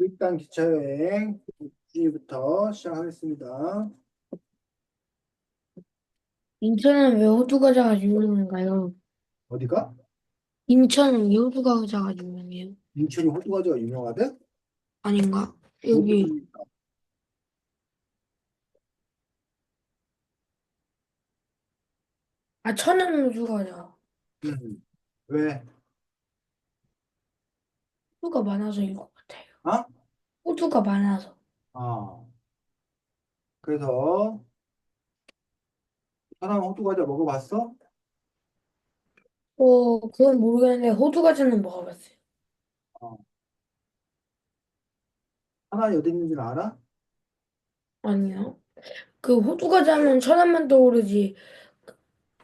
일단 기차여행 주부터 시작하겠습니다. 인천은 왜 호두 과자가 유명한가요? 어디가? 인천은 왜 호두 과자가 유명해요? 인천이 호두과자가 유명하대? 아닌가? 여기 모르겠으니까. 천안 호두 과자. 왜? 호두가 많아서인 것 같아요. 어? 호두가 많아서. 아, 그래서 하나 호두과자 먹어봤어? 그건 모르겠는데 호두 과자는 먹어봤어요. 어. 하나는 어디 있는지는 알아? 아니요. 그 호두 과자는 천안만 떠오르지.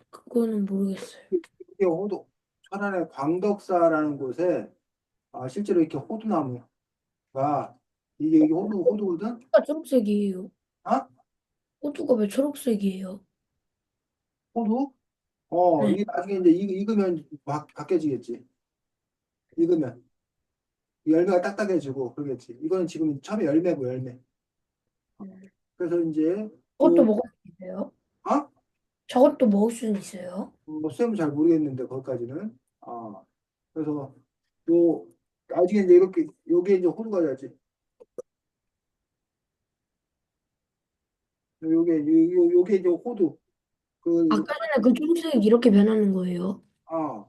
그거는 모르겠어요. 이게 천안의 광덕사라는 곳에 실제로 이렇게 호두나무가 이게 호두거든? 호두가 초록색이에요. 어? 호두가 왜 초록색이에요? 호두? 네. 이게 나중에 이제 익으면 바뀌어지겠지. 익으면. 열매가 딱딱해지고 그러겠지. 이거는 지금 처음에 열매고 열매. 음. 그래서 이제 저것도 그 먹을 수 있어요? 아? 저것도 먹을 수는 있어요? 뭐 쌤은 잘 모르겠는데 거기까지는. 그래서 요 나중에 이제 이렇게 요게 이제 호두 과자지. 요게 이제 호두. 그 아까 전에 그 초록색이 이렇게 변하는 거예요? 아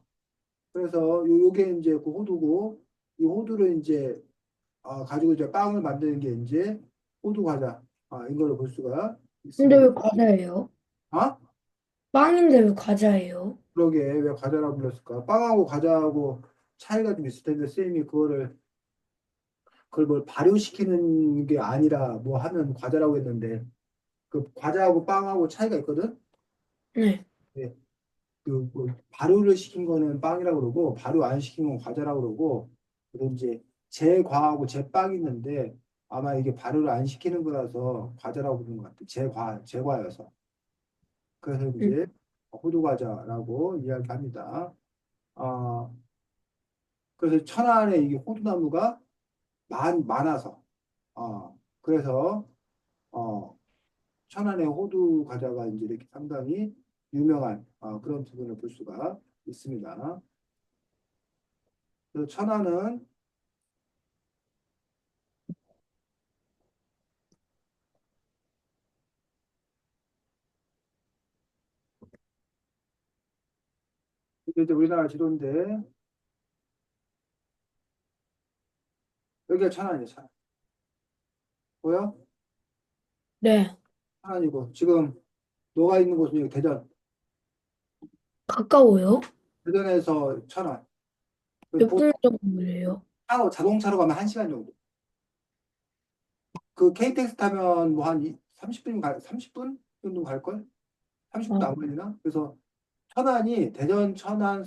그래서 요게 이제 그 호두고 이 호두를 이제 가지고 이제 빵을 만드는 게 이제 호두 과자. 이걸로 볼 수가 근데 있습니다. 왜 과자예요? 아? 빵인데 왜 과자예요? 그러게 왜 과자라고 불렀을까? 빵하고 과자하고 차이가 좀 있을 텐데 쌤이 그걸 뭘 발효시키는 게 아니라 뭐 하면 과자라고 했는데 그 과자하고 빵하고 차이가 있거든? 네. 네. 그뭐 발효를 시킨 거는 빵이라고 그러고 발효 안 시킨 건 과자라고 그러고 그리고 이제 제과하고 제빵이 있는데 아마 이게 발효를 안 시키는 거라서 과자라고 부르는 것 같아. 제과여서. 그래서 음. 이제 호두 과자라고 이야기합니다. 아, 그래서 천안에 이게 호두나무가 많아서, 그래서, 어, 천안의 호두 과자가 이제 이렇게 상당히 유명한 그런 부분을 볼 수가 있습니다. 그래서 천안은 이제 우리나라 지도인데, 여기가 천안이에요, 천안. 보여? 네. 천안이고, 지금 너가 있는 곳은 여기 대전. 가까워요? 대전에서 천안. 그 몇 분 정도 걸려요? 자동차로 가면 1시간 정도. 그 KTX 타면 뭐 한 30분 정도 갈걸? 30분도 아, 안 걸리나? 그래서 천안이 대전, 천안,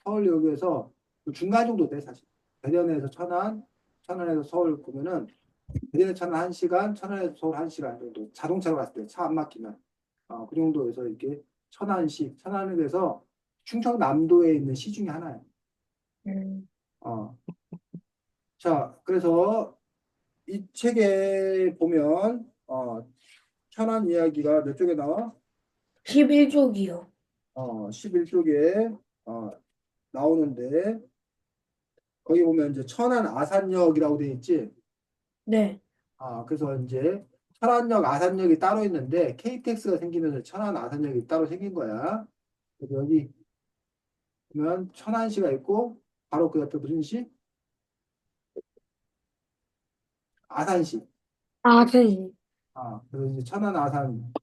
서울역에서 그 중간 정도 돼, 사실. 대전에서 천안, 천안에서 서울 보면은 대전에서 천안 1시간, 천안에서 서울 1시간 정도. 자동차로 갔을 때 차 안 막히면. 그 정도에서 이렇게 천안에서 충청남도에 있는 시 중에 하나예요. 음. 어. 자, 그래서 이 책에 보면 천안 이야기가 몇 쪽에 나와? 11쪽이요. 11쪽에 나오는데 거기 보면 이제 천안 아산역이라고 돼 있지. 네. 그래서 이제 천안역, 아산역이 따로 있는데 KTX가 생기면서 천안 아산역이 따로 생긴 거야. 그래서 여기 보면 천안시가 있고 바로 그 옆에 무슨 시? 아산시. 선생님. 그래서 이제 천안 아산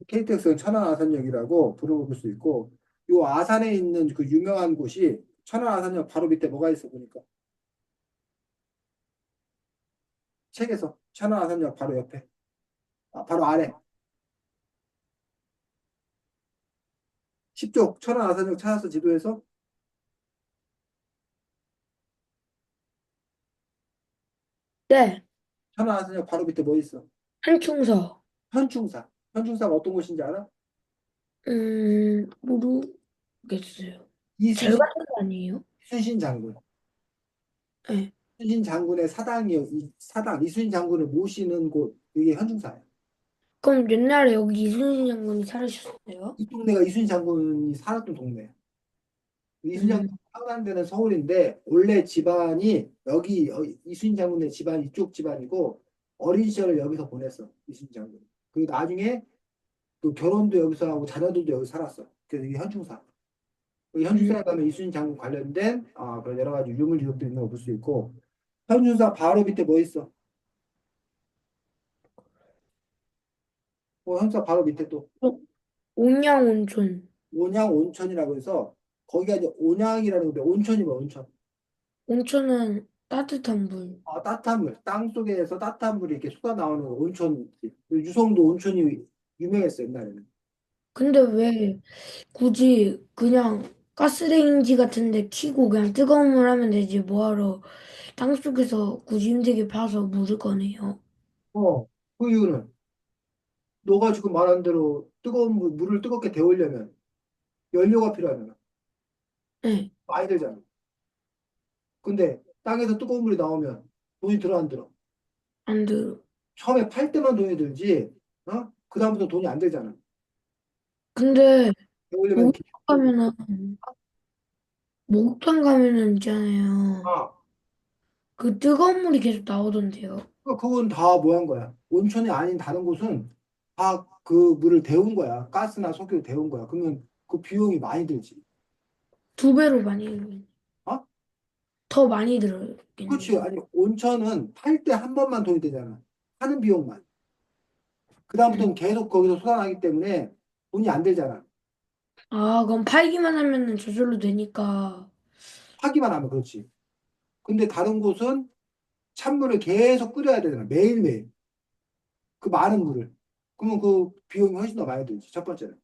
KTX는 천안 아산역이라고 부를 수 있고 요 아산에 있는 그 유명한 곳이 천안 아산역 바로 밑에 뭐가 있어 보니까 책에서 천안 아산역 바로 옆에 바로 아래 10쪽 천안 아산역 찾아서 지도에서 네. 천안 아산역 바로 밑에 뭐 있어? 한충서. 현충사. 현충사가 어떤 곳인지 알아? 모르겠어요. 잘 이순신, 가는 거 아니에요? 이순신 장군. 네. 이순신 장군의 사당이요. 이 사당, 이순신 장군을 모시는 곳, 이게 현충사예요. 그럼 옛날에 여기 이순신 장군이 살으셨어요? 이 동네가 이순신 장군이 살았던 동네예요. 이순신 장군 음, 태어난 데는 서울인데, 원래 집안이 여기, 이순신 장군의 집안, 이쪽 집안이고, 어린 시절을 여기서 보냈어. 이순신 장군. 그리고 나중에 또 결혼도 여기서 하고 자녀들도 여기 살았어. 그래서 이게 현충사. 그 음, 현충사에 가면 이순신 장군 관련된 그런 여러 가지 유물 유적들이 있는 거 볼 수 있고, 현충사 바로 밑에 뭐 있어? 현충사 바로 밑에 또 어, 온양온천. 온양 온천이라고 해서 거기가 이제 온양이라는 건데 온천이 뭐 온천? 온천은 따뜻한 물. 따뜻한 물, 땅 속에서 따뜻한 물이 이렇게 쏟아 나오는 온천이지. 유성도 온천이 유명했어 옛날에는. 근데 왜 굳이 그냥 가스레인지 같은 데 켜고 그냥 뜨거운 물 하면 되지 뭐하러 땅속에서 굳이 힘들게 파서 물을 꺼내요? 어, 그 이유는 너가 지금 말한 대로 뜨거운 물을 뜨겁게 데우려면 연료가 필요하잖아. 네, 많이 들잖아. 근데 땅에서 뜨거운 물이 나오면 돈이 들어 안 들어? 안 들어. 처음에 팔 때만 돈이 들지, 그다음부터 돈이 안 들잖아. 근데 데우려면 목욕탕 가면은 목욕탕 가면은 있잖아요. 아, 그 뜨거운 물이 계속 나오던데요. 그건 다 뭐 한 거야. 온천이 아닌 다른 곳은 다 그 물을 데운 거야. 가스나 석유로 데운 거야. 그러면 그 비용이 많이 들지. 두 배로 많이 들어요. 어? 더 많이 그렇지. 들어겠네요. 아니, 온천은 팔 때 한 번만 돈이 되잖아. 하는 비용만. 그다음부터는 계속 거기서 쏟아나기 때문에 돈이 안 들잖아. 아, 그럼 팔기만 하면은 저절로 되니까. 하기만 하면 그렇지. 근데 다른 곳은 찬물을 계속 끓여야 되잖아. 매일매일. 그 많은 물을. 그러면 그 비용이 훨씬 더 많이 들지. 첫 번째는.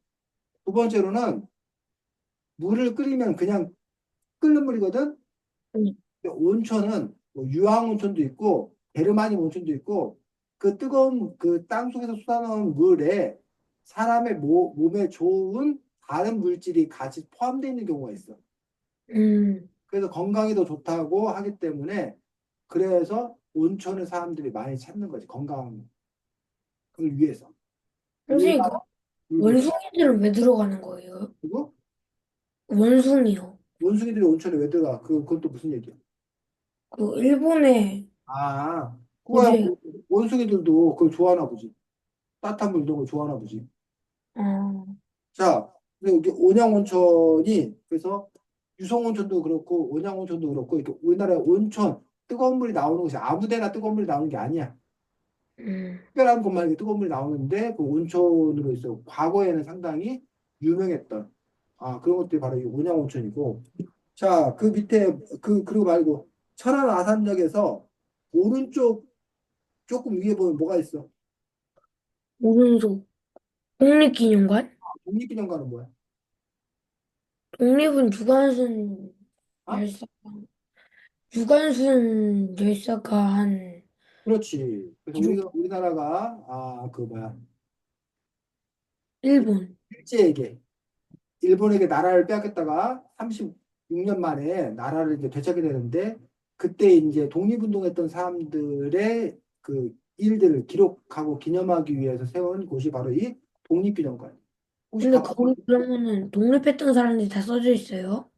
두 번째로는 물을 끓이면 그냥 끓는 물이거든. 음, 근데 온천은 뭐 유황온천도 있고 게르마늄 온천도 있고 그 뜨거운 그 땅속에서 쏟아나온 물에 사람의 몸에 좋은 다른 물질이 같이 포함되어 있는 경우가 있어. 음. 그래서 건강에 더 좋다고 하기 때문에 그래서 온천을 사람들이 많이 찾는 거지. 건강을 위해서. 선생님, 그 우리나라 물보다. 원숭이들은 왜 들어가는 거예요? 그리고 원숭이요. 원숭이들이 온천에 왜 들어가? 그건 또 무슨 얘기야? 그 일본에 그거야 고대, 원숭이들도 그걸 좋아하나 보지. 따뜻한 물 이런 걸 좋아하나 보지. 어, 자, 그리고 여기 온양온천이 그래서 유성온천도 그렇고 온양온천도 그렇고 이렇게 우리나라에 온천 뜨거운 물이 나오는 곳이 아무데나 뜨거운 물이 나오는 게 아니야. 음, 특별한 곳만 이렇게 뜨거운 물이 나오는데 그 온천으로 있어. 과거에는 상당히 유명했던 그런 것들이 바로 이 온양온천이고. 자, 그 밑에 그리고 말고 천안 아산역에서 오른쪽 조금 위에 보면 뭐가 있어? 오른쪽. 국립기념관? 독립기념관은 뭐야? 독립은 주관순 아? 열사, 주관순 열사가 한 그렇지. 그래서 기록, 우리나라가 그 뭐야? 일본. 일제에게 일본에게 나라를 빼앗겼다가 36년 만에 나라를 이제 되찾게 되는데 그때 이제 독립운동했던 사람들의 그 일들을 기록하고 기념하기 위해서 세운 곳이 바로 이 독립기념관. 혹시 근데 가봤어? 거기 그러면은 독립했던 사람들이 다 써져 있어요?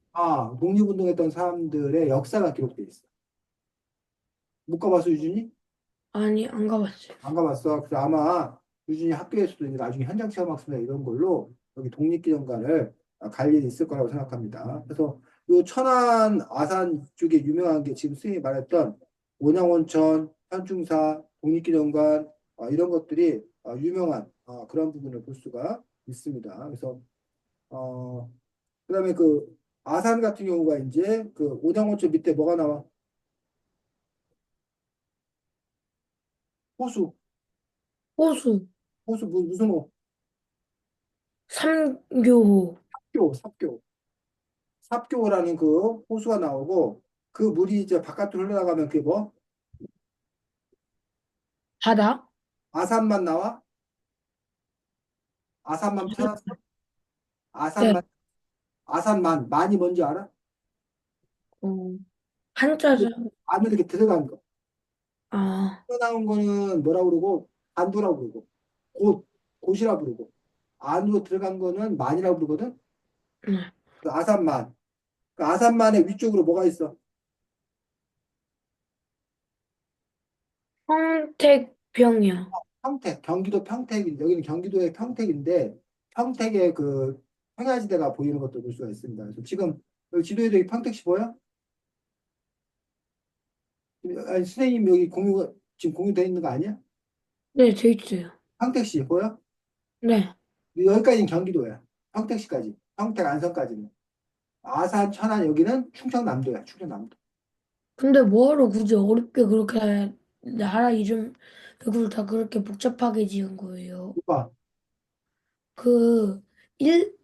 독립운동했던 사람들의 역사가 기록돼 있어. 못 가봤어, 유준이? 아니, 안 가봤어요. 안 가봤어. 그래서 아마 유준이 학교에서도 이제 나중에 현장 체험 학습이나 이런 걸로 여기 독립기념관을 갈 일이 있을 거라고 생각합니다. 그래서 요 천안 아산 쪽에 유명한 게 지금 선생님이 말했던 온양온천, 현충사, 독립기념관 이런 것들이 유명한 그런 부분을 볼 수가 있습니다. 그래서 그다음에 그 아산 같은 경우가 이제 그 온양온천 밑에 뭐가 나와? 호수, 호수, 호수 무슨 호? 삼교호, 삽교. 삽교라는 그 호수가 나오고 그 물이 이제 바깥으로 흘러나가면 그게 뭐? 바다? 아산만 나와? 아산만 찾았어? 네. 아산만 아산만 만이 뭔지 알아? 어, 한자죠. 안으로 이렇게 들어간 거. 아, 튀어나온 거는 뭐라 그러고, 안도라고 그러고, 곳, 곳이라 부르고, 안으로 들어간 거는 만이라고 부르거든? 네. 그 아산만. 그 아산만의 위쪽으로 뭐가 있어? 평택병이요. 평택, 경기도 평택, 여기는 경기도의 평택인데, 평택의 그 평야지대가 보이는 것도 볼 수가 있습니다. 그래서 지금 여기 지도에도 이 평택시 보여? 아니, 선생님 여기 지금 공유되어 있는 거 아니야? 네, 돼 있어요. 평택시 보여? 네. 여기까지는 경기도야. 평택시까지. 평택 안성까지는. 아산, 천안 여기는 충청남도야. 충청남도. 근데 뭐하러 굳이 어렵게 그렇게 나라 이름 그걸 다 그렇게 복잡하게 지은 거예요? 누가? 그, 일,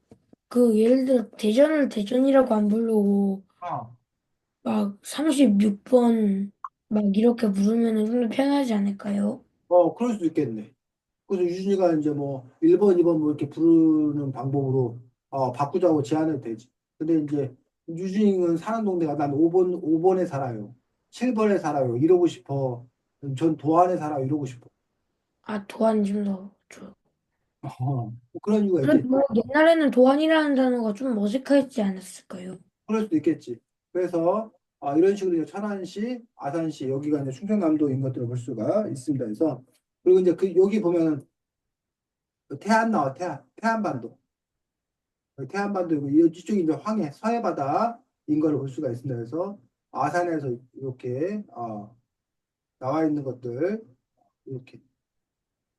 예를 들어 대전을 대전이라고 안 부르고 어. 막 36번 막 이렇게 부르면은 좀 더 편하지 않을까요? 그럴 수도 있겠네. 그래서 유준이가 이제 뭐 1번, 2번 뭐 이렇게 부르는 방법으로 바꾸자고 제안해도 되지. 근데 이제 유준이는 사는 동네가 난 5번에 살아요. 7번에 살아요. 이러고 싶어. 전 도안에 살아요. 이러고 싶어. 아, 도안 좀 더 좋아. 뭐 그런 이유가 그래도 있겠지. 뭐 옛날에는 도안이라는 단어가 좀 어색하지 않았을까요? 그럴 수도 있겠지. 그래서 이런 식으로 이제 천안시, 아산시 여기가 이제 충청남도인 것들을 볼 수가 있습니다. 그래서 그리고 이제 그 여기 보면은 그 태안 나와 태안반도. 태안반도 이쪽이 이제 황해 서해바다인 걸 볼 수가 있습니다. 그래서 아산에서 이렇게 나와 있는 것들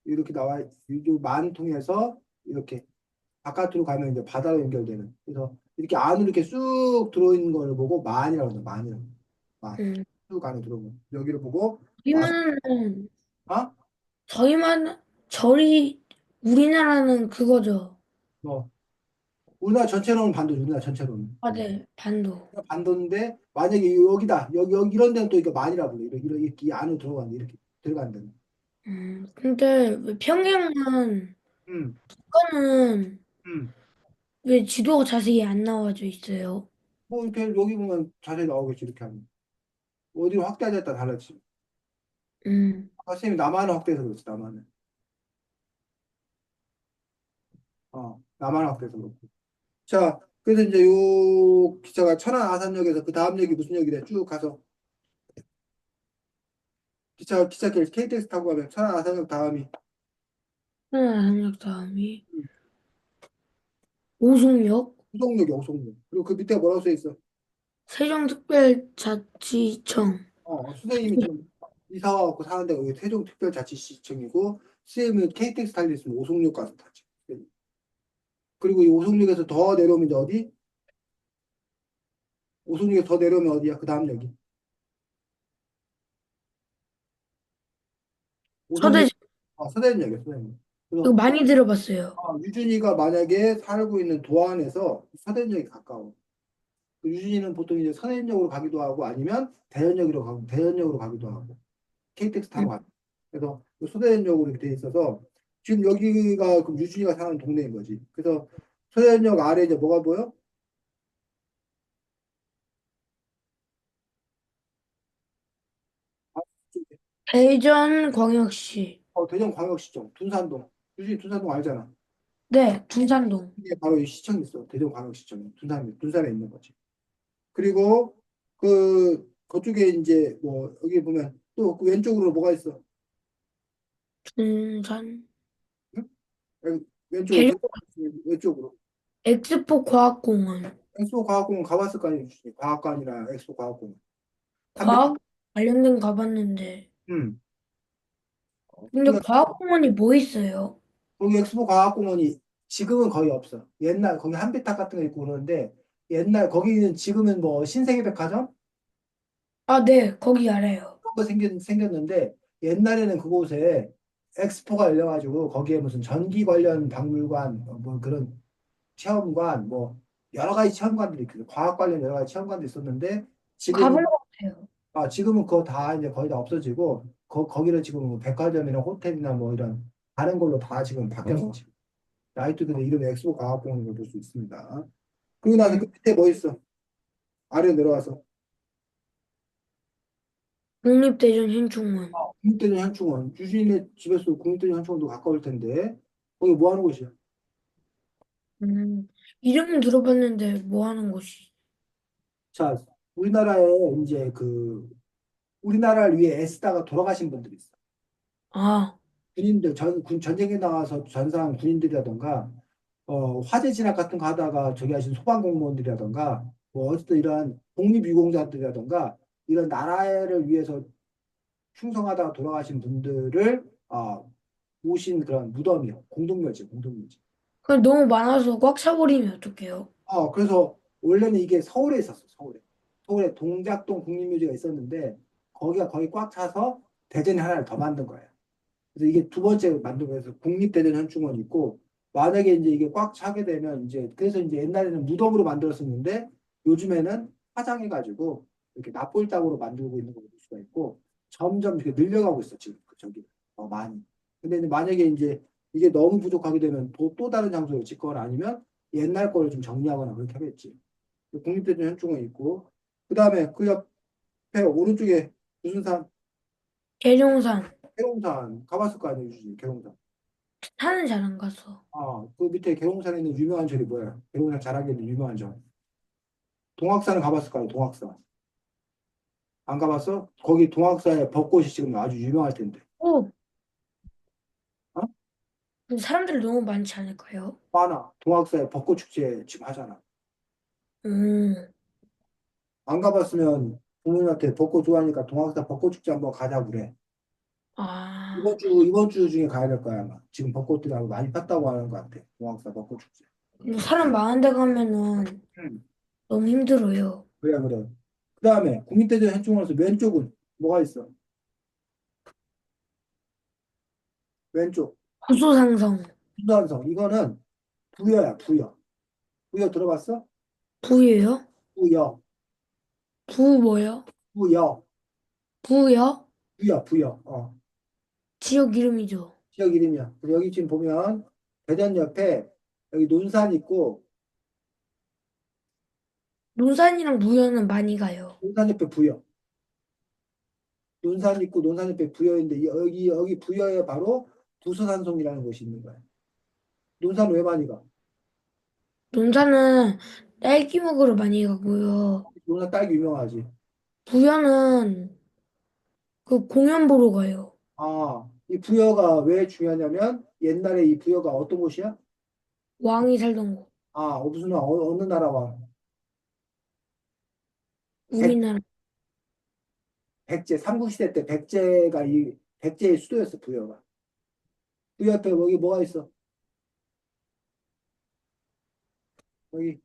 이렇게 나와 만 통해서 이렇게 바깥으로 가면 이제 바다로 연결되는. 그래서 이렇게 안으로 이렇게 쑥 들어있는 걸 보고 만이라고 해요. 만이라고. 만. 음. 쑥 안에 들어오면 여기를 보고 아산 저희만은 어? 저희만 저희 우리나라는 그거죠. 뭐 우리나라 전체로는 반도죠. 우리나라 전체로는. 아, 네, 반도. 반도인데 만약에 여기다 여기 이런 데는 또 이거 만이라고 그래. 이렇게 이 안으로 들어간다. 이렇게 들어간다. 근데 왜 평양은 음, 그거는 음. 왜 지도가 자세히 안 나와져 있어요? 뭐 이렇게 여기 보면 자세히 나오겠지 이렇게 하면. 어디로 확대하냐에 따라 달라지. 음, 선생님이 남한을 확대해서 그렇지 남한을. 남한을 확대해서 그렇고. 자, 그래서 이제 요 기차가 천안 아산역에서 그 다음 역이 무슨 역이래? 쭉 가서 기차길 KTX 타고 가면 천안 아산역 다음이 하나 한역 다음이 음, 오송역, 우송역이 오송역. 그리고 그 밑에 뭐라고 써 있어? 세종특별자치청. 선생님이 지금 이사 와갖고 사는 데가 여기 세종특별자치시청이고 쌤은 KTX 탈 일 있으면 오송역 가서 타지. 그리고 이 오송역에서 더 내려오면 이제 어디? 오송역에서 더 내려오면 어디야? 그 다음 역이. 오송역, 서대 서대문역이야, 서대문역. 이거 그래서 많이 들어봤어요. 유준이가 만약에 살고 있는 도안에서 서대문역이 가까워. 그 유준이는 보통 이제 서대문역으로 가기도 하고 아니면 대전역으로 가기도 하고 KTX 음, 타고 가. 그래서 그 서대문역으로 이렇게 돼 있어서 지금 여기가 그럼 유준이가 사는 동네인 거지. 그래서 서대문역 아래 이제 뭐가 보여? 아, 대전광역시. 대전광역시청, 둔산동. 유준이 둔산동 알잖아. 네, 둔산동. 이게 바로 이 시청이 있어. 대전광역시청이 둔산에 있는 거지. 그리고 그쪽에 이제 뭐 여기 보면 또 그 왼쪽으로 뭐가 있어? 둔산. 응? 여기 왼쪽으로 계룡 왼쪽으로 엑스포 과학공원. 엑스포 과학공원 가봤을 거 아니에요? 과학관이랑 엑스포 과학공원. 담배. 과학 관련된 거 가봤는데. 음. 근데 그러니까 과학공원이 뭐 있어요? 거기 엑스포 과학공원이 지금은 거의 없어. 옛날 거기 한비탁 같은 거 있고 그러는데 옛날 거기는 지금은 뭐 신세계백화점 아, 네, 거기 알아요. 그런 거 생겼는데 옛날에는 그곳에 엑스포가 열려가지고 거기에 무슨 전기 관련 박물관 뭐 그런 체험관 뭐 여러 가지 체험관들이 있거든. 과학 관련 여러 가지 체험관도 있었는데 지금은 가본 것 같아요. 지금은 그거 다 이제 거의 다 없어지고 거기를 지금 뭐 백화점이나 호텔이나 뭐 이런 다른 걸로 다 지금 바뀌었어. 지금. 나이트 근데 이름이 엑스포 과학공원을 볼 수 있습니다. 그리고 나서 음, 그 밑에 뭐 있어? 아래로 내려와서 국립대전 현충원. 국립대전 현충원. 유진이네 집에서 국립대전 현충원도 가까울 텐데. 거기 뭐 하는 곳이야? 이름은 들어봤는데 뭐 하는 곳이? 자, 우리나라에 이제 우리나라를 위해 애쓰다가 돌아가신 분들이 있어. 아, 군인들, 전쟁에 나가서 전사한 군인들이라던가, 화재 진압 같은 거 하다가 저기 하신 소방공무원들이라던가, 뭐, 어쨌든 이런 독립유공자들이라던가, 이런 나라를 위해서 충성하다가 돌아가신 분들을, 모신 그런 무덤이요. 공동묘지, 공동묘지. 그럼 너무 많아서 꽉 차버리면 어떡해요? 그래서 원래는 이게 서울에 있었어, 서울에. 서울에 동작동 국립묘지가 있었는데, 거기가 거의 꽉 차서 대전에 하나를 더 만든 거예요. 그래서 이게 두 번째 만든 거여서 국립대전 현충원이 있고, 만약에 이제 이게 꽉 차게 되면 이제, 그래서 이제 옛날에는 무덤으로 만들었었는데, 요즘에는 화장해가지고, 이렇게 납골당으로 만들고 있는 걸볼 수가 있고, 점점 이렇게 늘려가고 있어, 지금, 저기, 많이. 근데 이제 만약에 이제 이게 너무 부족하게 되면 또 다른 장소로 짓거나 아니면 옛날 거를 좀 정리하거나 그렇게 하겠지. 국립대전 현충원이 있고, 그 다음에 그 옆에 오른쪽에 무슨 산, 계룡산. 계룡산 가봤을 거 아니에요, 유진이, 계룡산. 산은 잘 안 가서. 그 밑에 계룡산에 있는 유명한 절이 뭐야? 계룡산 자락에 있는 유명한 절. 동학산을 가봤을 거 아니에요, 동학산. 안 가봤어? 거기 동학산에 벚꽃이 지금 아주 유명할 텐데. 오, 어? 근데 사람들 너무 많지 않을까요? 많아. 동학산에 벚꽃 축제 지금 하잖아. 음, 안 가봤으면 부모님한테 벚꽃 좋아하니까 동학산 벚꽃 축제 한번 가자고 그래. 아, 이번 주 중에 가야 될 거야, 아마. 지금 벚꽃들이 아주 많이 폈다고 하는 것 같아. 동학산 벚꽃 축제. 근데 사람 많은 데 가면은 응. 너무 힘들어요. 그래, 그래. 그 다음에 국민대전 현충원에서 왼쪽은 뭐가 있어? 왼쪽. 고소상성. 수도한성. 이거는 부여야, 부여. 부여 들어봤어? 부예요? 부여. 부 뭐요? 부여. 부요? 부여. 지역 이름이죠. 지역 이름이야. 그래서 여기 지금 보면 대전 옆에 여기 논산 있고 논산이랑 부여는 많이 가요. 논산 옆에 부여. 논산 있고 논산 옆에 부여인데 여기 부여에 바로 부서산성이라는 곳이 있는 거야. 논산 왜 많이 가? 논산은 딸기 먹으러 많이 가고요. 논산 딸기 유명하지. 부여는 그 공연 보러 가요. 이 부여가 왜 중요하냐면 옛날에 이 부여가 어떤 곳이야? 왕이 살던 곳. 무슨 어느 나라 왕? 백, 우리나라. 백제 삼국시대 때 백제가 이 백제의 수도였어 부여가. 부여 옆에 여기 뭐가 있어? 여기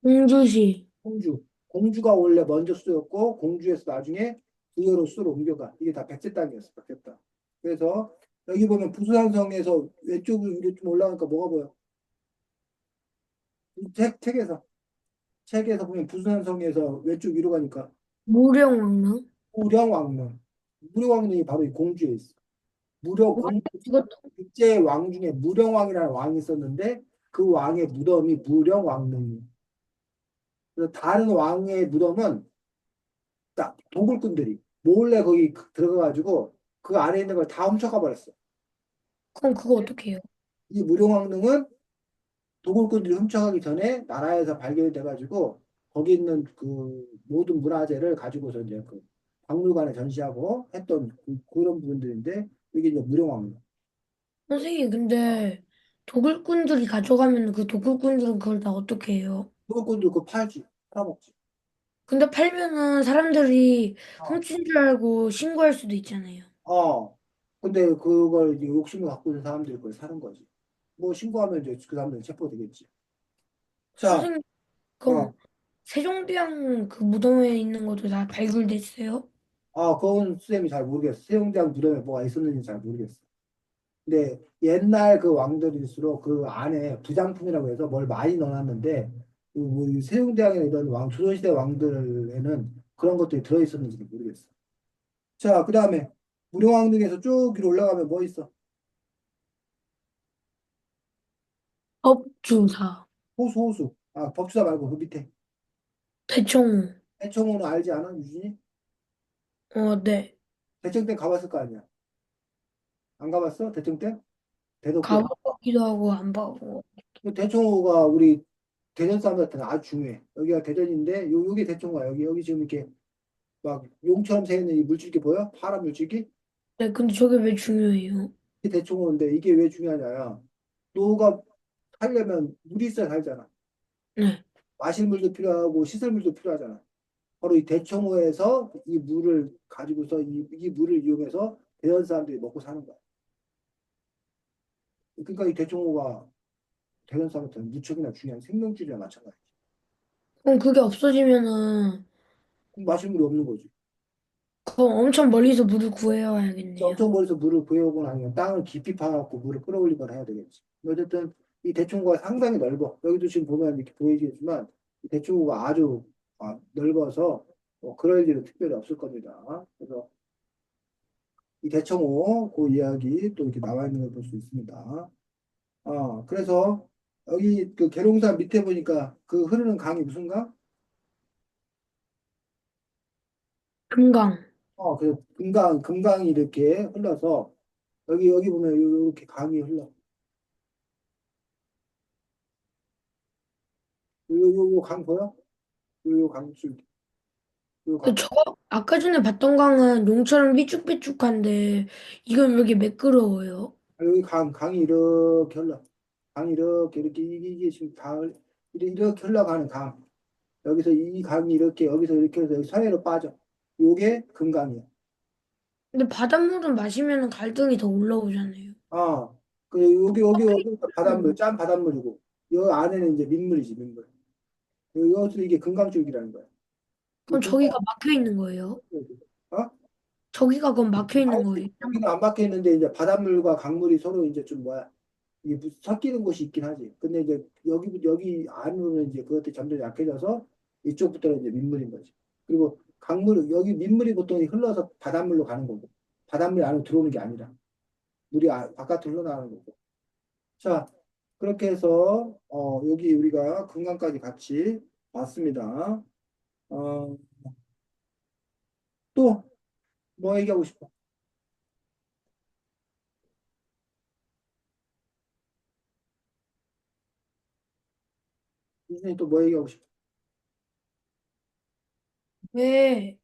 공주시. 공주. 공주가 원래 먼저 수도였고 공주에서 나중에 부여로 수도로 옮겨가. 이게 다 백제 땅이었어. 백제 땅. 그래서 여기 보면 부수산성에서 왼쪽으로 위로 좀 올라가니까 뭐가 보여? 이 책에서 보면 부수산성에서 왼쪽 위로 가니까 무령왕릉. 무령왕릉. 무령왕릉이 바로 이 공주에 있어. 이것도 백제 왕 중에 무령왕이라는 왕이 있었는데 그 왕의 무덤이 무령왕릉이. 그래서 다른 왕의 무덤은 딱 도굴꾼들이 몰래 거기 들어가가지고 그 안에 있는 걸 다 훔쳐가 버렸어. 그럼 그거 어떻게 해요? 이 무령왕릉은 도굴꾼들이 훔쳐가기 전에 나라에서 발견이 돼가지고 거기 있는 그 모든 문화재를 가지고서 이제 그 박물관에 전시하고 했던 그런 부분들인데 이게 이제 무령왕릉. 선생님, 근데 도굴꾼들이 가져가면 그 도굴꾼들은 그걸 다 어떻게 해요? 도굴꾼들 그거 팔지, 팔아먹지. 근데 팔면은 사람들이 어. 훔친 줄 알고 신고할 수도 있잖아요. 어. 근데 그걸 이제 욕심을 갖고 있는 사람들이 그걸 사는 거지. 뭐 신고하면 이제 그 사람들 체포되겠지. 자, 선생님, 어. 그럼 세종대왕 그 무덤에 있는 것도 다 발굴됐어요? 그건 쌤이 잘 모르겠어. 세종대왕 무덤에 뭐가 있었는지 잘 모르겠어. 근데 옛날 그 왕들일수록 그 안에 부장품이라고 해서 뭘 많이 넣어놨는데 이 세종대왕이나 이런 조선시대 왕들에는 그런 것들이 들어있었는지 모르겠어. 자, 그 다음에 무령왕릉에서 쭉 위로 올라가면 뭐 있어? 법주사, 호수. 법주사 말고 그 밑에. 대청호, 해청호는 알지 않아, 유진이? 네. 대청댐 가봤을 거 아니야? 안 가봤어? 대청댐? 대덕댐? 가보기도 하고 안 가고. 대청호가 우리 대전 사람들한테는 아주 중요해. 여기가 대전인데 요게 대청호야. 여기 지금 이렇게 막 용처럼 생긴 이 물줄기 보여? 파란 물줄기? 네, 근데 저게 왜 중요해요? 이게 대청호인데 이게 왜 중요하냐? 너가 살려면 물이 있어야 살잖아. 네. 마실 물도 필요하고 씻을 물도 필요하잖아. 바로 이 대청호에서 이 물을 가지고서 이 물을 이용해서 대전 사람들이 먹고 사는 거야. 그러니까 이 대청호가 대전 사람한테는 무척이나 중요한 생명줄이나 마찬가지. 그럼 그게 없어지면은 그럼 마실 물이 없는 거지. 그럼 엄청 멀리서 물을 구해야 엄청 하겠네요. 멀리서 물을 구해오거나 아니면 땅을 깊이 파갖고 물을 끌어올리거나 해야 되겠지. 어쨌든 이 대청호가 상당히 넓어. 여기도 지금 보면 이렇게 보이지만 이 대청호가 아주 넓어서 그럴 일은 특별히 없을 겁니다. 그래서 이 대청호 그 이야기 또 이렇게 나와 있는 걸 볼 수 있습니다. 그래서 여기 그 계룡산 밑에 보니까 그 흐르는 강이 무슨 강? 금강. 그 금강이 이렇게 흘러서 여기 보면 이렇게 강이 흘러. 요강 보여? 요 강줄, 요 그 강. 저 아까 전에 봤던 강은 용처럼 삐쭉삐쭉한데 이건 왜 이렇게 매끄러워요? 여기 강이 이렇게 흘러. 강이 이렇게 이게 지금 이렇게 흘러가는 강. 여기서 이 강이 이렇게 여기서 이렇게 해서 여기 서해로 빠져. 요게 금강이야. 근데 바닷물은 마시면 갈등이 더 올라오잖아요. 아, 여기 바닷물, 음. 짠 바닷물이고, 여 안에는 이제 민물이지, 민물. 여기서 이게 금강줄기라는 거야. 이 그럼 금강, 저기가 막혀 있는 거예요? 어? 저기가 그럼 막혀 있는 거예요? 여기는 안 막혀 있는데, 이제 바닷물과 강물이 서로 이제 좀 뭐야, 이게 섞이는 곳이 있긴 하지. 근데 이제 여기 안으로는 이제 그것들이 점점 약해져서 이쪽부터는 이제 민물인 거지. 그리고 여기 민물이 보통 흘러서 바닷물로 가는 거고, 바닷물이 안으로 들어오는 게 아니라, 물이 바깥으로 흘러나가는 거고. 자, 그렇게 해서 여기 우리가 금강까지 같이 왔습니다. 어, 또 뭐 얘기하고 싶어? 선생님 또 뭐 얘기하고 싶어? 왜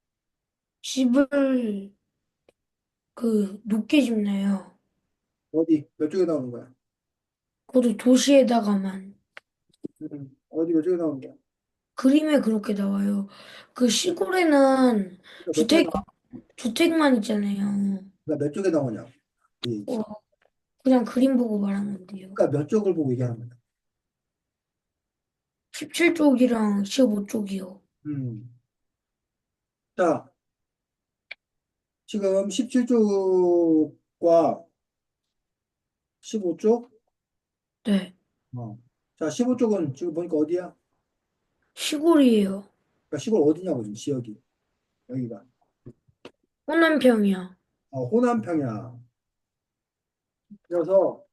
집을 높게 짓나요? 어디 몇 쪽에 나오는 거야? 그것도 도시에다가만. 어디 몇 쪽에 나오는 거야? 그림에 그렇게 나와요. 그 시골에는 그러니까 몇 쪽에 주택, 나? 주택만 있잖아요. 그러니까 몇 쪽에 나오냐? 이 어, 그냥 그림 보고 말한 건데요. 그러니까 몇 쪽을 보고 얘기하는 거야? 17쪽이랑 15쪽이요. 음. 자, 지금 17쪽과 15쪽? 네. 자, 15쪽은 지금 보니까 어디야? 시골이에요. 그러니까 시골 어디냐고 지금 지역이 여기가 호남평이야. 호남평이야. 그래서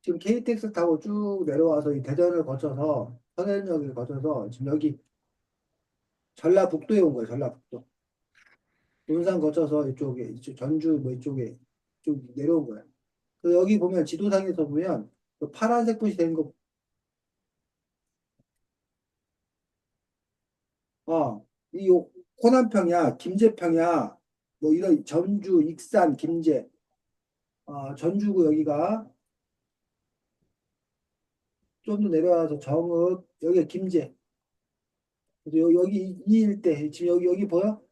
지금 KTX 타고 쭉 내려와서 이 대전을 거쳐서 선현역을 거쳐서 지금 여기 전라북도에 온 거예요. 전라북도. 논산 거쳐서 이쪽 전주 뭐 이쪽에 쭉 내려온 거예요. 그래서 여기 보면 지도상에서 보면 그 파란색 불이 된 거, 이 호남평이야, 김제평이야, 뭐 이런 전주, 익산, 김제, 전주고 여기가 좀 더 내려와서 정읍, 여기가 김제. 그래서 여기 이 일대 지금 여기 보여?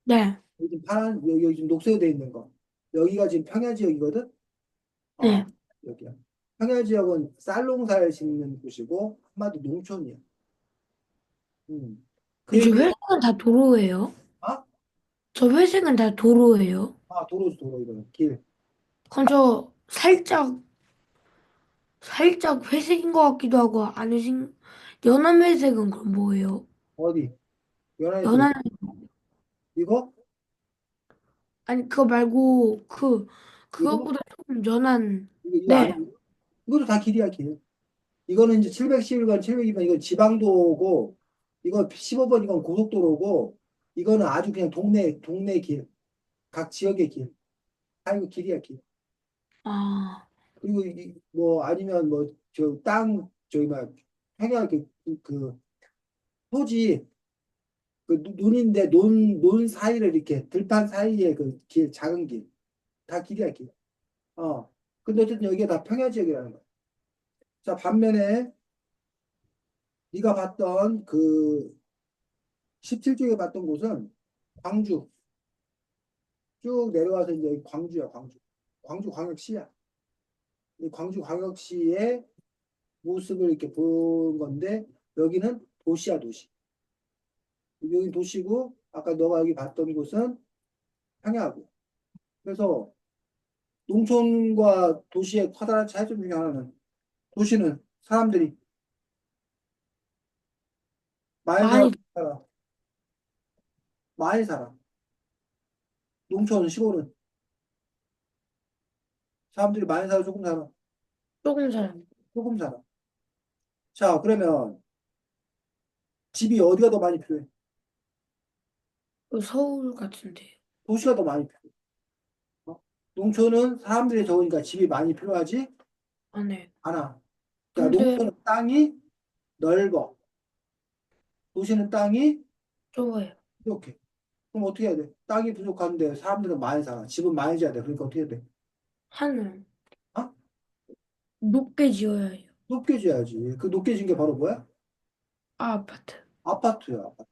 네. 여기 지금 여기 지금 녹색으로 돼 있는 거. 여기가 지금 평야 지역이거든. 네. 여기야. 평야 지역은 쌀농사를 짓는 곳이고 한마디 농촌이야. 음. 그 저 얘기, 회색은 다 도로예요. 아? 저 회색은 다 도로예요. 도로지 도로 이거는 길. 그럼 저 살짝 회색인 것 같기도 하고 연한 회색은 그럼 뭐예요? 어디? 연안에서 연한 이거? 아니 그거 말고 이거? 그거보다 조금 연한. 이거 네. 아니 이것도 다 길이야 길. 이거는 이제 711번, 702번 이건 지방도고 이거 15번 이건 고속도로고 이거는 아주 그냥 동네 길, 각 지역의 길. 아 이거 길이야 길. 아, 그리고 뭐 아니면 뭐 저 땅 저기 막 평야 그 토지 그 논인데 논 사이를 이렇게 들판 사이에 그 길 작은 길 다 길이야 길. 어. 근데 어쨌든 여기가 다 평야 지역이라는 거야. 자 반면에 네가 봤던 그 17쪽에 봤던 곳은 광주 쭉 내려와서 이제 광주야 광주. 광주 광역시야. 이 광주 광역시의 모습을 이렇게 본 건데 여기는 도시야 도시. 여기 도시고 아까 너가 여기 봤던 곳은 평야고. 그래서 농촌과 도시의 커다란 차이점 중에 하나는 도시는 사람들이 많이 많이, 살아. 많이 살아. 농촌, 시골은 사람들이 많이 살아, 조금 살아. 조금 사람. 조금 살아. 자, 그러면 집이 어디가 더 많이 필요해? 그 서울 같은데. 도시가 더 많이 필요해. 어? 농촌은 사람들이 적으니까 집이 많이 필요하지 안 해. 않아. 그러니까 근데 농촌은 땅이 넓어. 도시는 땅이 좁아요. 이렇게. 그럼 어떻게 해야 돼? 땅이 부족한데 사람들은 많이 살아. 집은 많이 지어야 돼. 그러니까 어떻게 해야 돼? 하늘 어? 높게 지어야 해요. 높게 지어야지. 그 높게 지은 게 바로 뭐야? 아, 아파트. 아파트야. 아파트.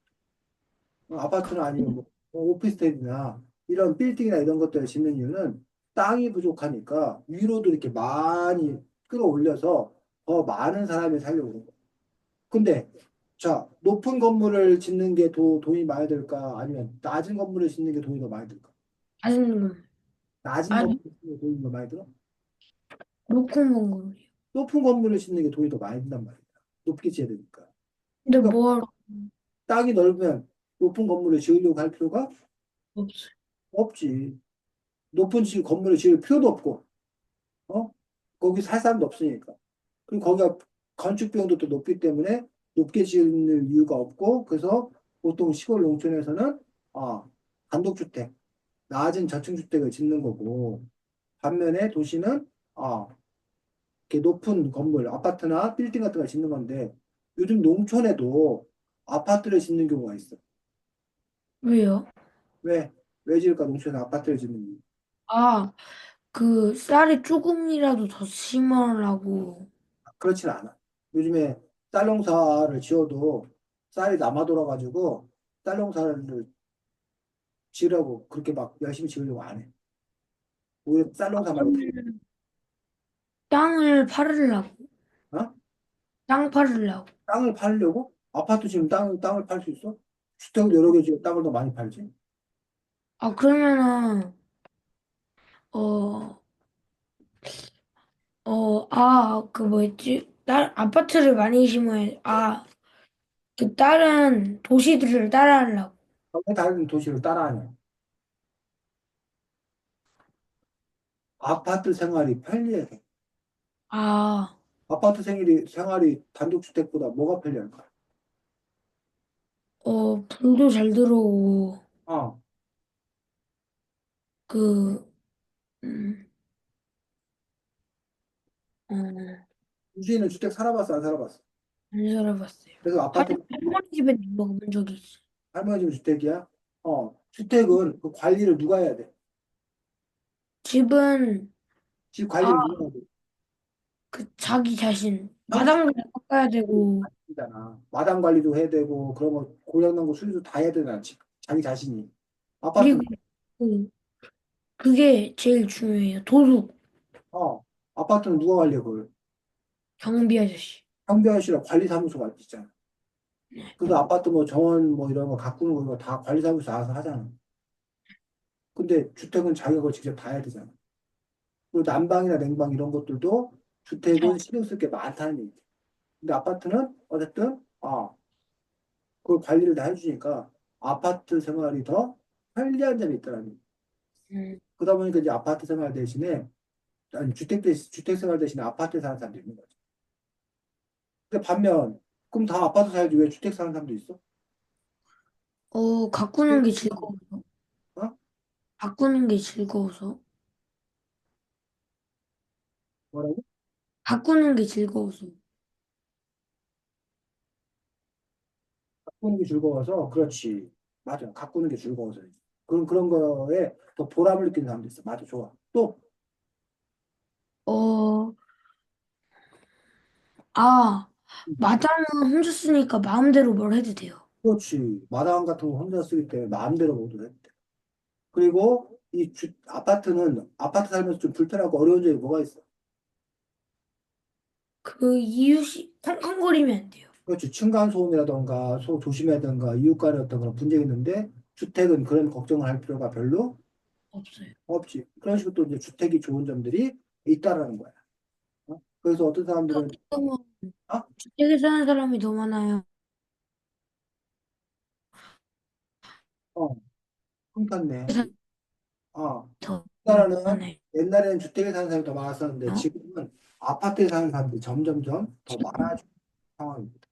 아파트는 아니면 뭐 오피스텔이나 이런 빌딩이나 이런 것들을 짓는 이유는 땅이 부족하니까 위로도 이렇게 많이 끌어올려서 더 많은 사람이 살려고 그런 거야. 근데 자, 높은 건물을 짓는 게 돈이 많이 들까? 아니면 낮은 건물을 짓는 게 돈이 더 많이 들까? 아는 건. 낮은 아, 건물을 짓는 게 돈이 더 많이 들어? 높은 건물이요. 높은 건물을 짓는 게 돈이 더 많이 든단 말이야. 높게 지어야 되니까. 근데 그러니까 뭐하러 땅이 넓으면 높은 건물을 지으려고 할 필요가 없어요. 없지. 건물을 지을 필요도 없고, 어? 거기 살 사람도 없으니까. 그리고 거기가 건축 비용도 또 높기 때문에 높게 지을 이유가 없고, 그래서 보통 시골 농촌에서는, 단독주택, 낮은 저층주택을 짓는 거고, 반면에 도시는, 이렇게 높은 건물, 아파트나 빌딩 같은 걸 짓는 건데, 요즘 농촌에도 아파트를 짓는 경우가 있어. 왜요? 왜? 왜 지을까? 농촌에 아파트를 짓는 이유. 아, 그 쌀이 조금이라도 더 심하라고. 그렇진 않아. 요즘에 쌀 농사를 지어도 쌀이 남아 돌아가지고 쌀 농사를 지으려고 그렇게 막 열심히 지으려고 안 해. 오히려 쌀 농사 말고 땅을 팔으려고. 어? 땅 팔으려고. 땅을 팔려고? 아파트 지금 땅을 팔 수 있어? 주택을 여러 개 지어 땅을 더 많이 팔지. 아, 그러면은, 어, 그 뭐였지? 아파트를 많이 심어야, 그 다른 도시들을 따라하려고. 왜 다른 도시를 따라하냐? 아파트 생활이 편리해. 아, 생활이 단독주택보다 뭐가 편리할까? 불도 잘 들어오고, 어, 그, 음, 어, 유진이는 주택 살아봤어, 안 살아봤어? 안 살아봤어요. 그래서 아파트 할머니 집에 먹어본 적이 있어요. 할머니 집 주택이야? 주택은 그 관리를 누가 해야 돼? 집은, 집 아, 관리를 누가 해야 돼? 그 자기 자신, 평소 마당을 닦아야 되고, 잖아. 마당 관리도 해야 되고 그런 거 고장난 거 수리도 다 해야 되잖아. 자기 자신이. 그리고, 아파트는 그- 그게 제일 중요해요. 도둑, 어 아파트는 누가 관리해 그걸? 경비 아저씨. 경비아저씨랑 관리사무소가 있잖아. 그래서 아파트 뭐 정원 뭐 이런 거 가꾸는 거 다 관리사무소 알아서 하잖아. 근데 주택은 자기가 그걸 직접 다 해야 되잖아. 그리고 난방이나 냉방 이런 것들도 주택은 신경 쓸 게 많다는 얘기. 근데 아파트는 어쨌든 그걸 관리를 다 해주니까 아파트 생활이 더 편리한 점이 있더라고요. 음, 그러다 보니까 이제 아파트 생활 대신에 아니 주택 생활 대신에 아파트에 사는 사람도 있는 거죠. 근데 반면 그럼 다 아파트 살지 왜 주택 사는 사람도 있어? 가꾸는 게 즐거워서. 어? 가꾸는 게 즐거워서. 뭐라고? 가꾸는 게 즐거워서. 가꾸는 게 즐거워서 그렇지. 맞아. 가꾸는 게 즐거워서. 그런 거에 더 보람을 느끼는 사람도 있어. 맞아. 좋아. 또 어, 아, 마당은 혼자 쓰니까 마음대로 뭘 해도 돼요. 그렇지. 마당 같은 거 혼자 쓰기 때문에 마음대로 모두 해. 그리고 아파트는 아파트 살면서 좀 불편하고 어려운 점이 뭐가 있어? 그 이웃이 康康거리면 안 돼요. 그렇지. 층간소음이라던가 조심해야든가 이웃 간의 어떤 그런 분쟁이 있는데 주택은 그런 걱정을 할 필요가 별로 없어요. 없지. 그런 식으로 또 이제 주택이 좋은 점들이 있다라는 거야. 어? 그래서 어떤 사람들은 그러면 아, 주택에 사는 사람이 더 많아요. 어, 그렇네. 아, 더 우리나라는 많아요. 옛날에는 주택에 사는 사람이 더 많았었는데 지금은 아파트에 사는 사람들이 점점점 더 많아지는 상황입니다.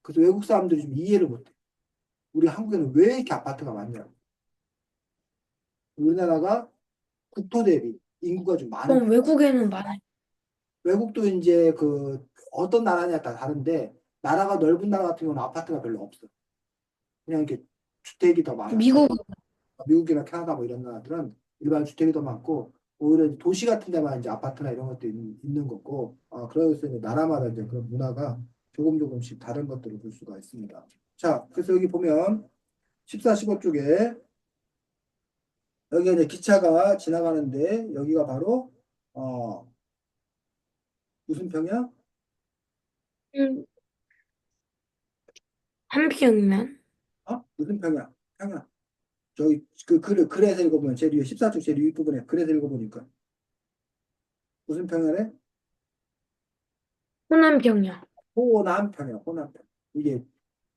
그래서 외국 사람들이 좀 이해를 못해. 우리 한국에는 왜 이렇게 아파트가 많냐고. 우리나라가 국토 대비 인구가 좀 많은 편. 그럼 외국에는 많아요. 외국도 이제 그 어떤 나라냐에 따라 다른데 나라가 넓은 나라 같은 경우는 아파트가 별로 없어. 그냥 이렇게 주택이 더 많아. 미국, 미국이나 캐나다 뭐 이런 나라들은 일반 주택이 더 많고 오히려 이제 도시 같은 데만 이제 아파트나 이런 것도 있는 거고 그래서 이제 나라마다 이제 그런 문화가 조금씩 다른 것들을 볼 수가 있습니다. 자, 그래서 여기 보면 14, 15쪽에 여기가 이제 기차가 지나가는데 여기가 바로 어 무슨 평이야? 음, 한 평이면 무슨 평이야? 평이야. 저기 글에서 읽어보면 제일 위에 14쪽 제일 윗부분에 글에서 읽어보니까 무슨 평야래? 호남평이요. 호남평이야. 호남평. 이게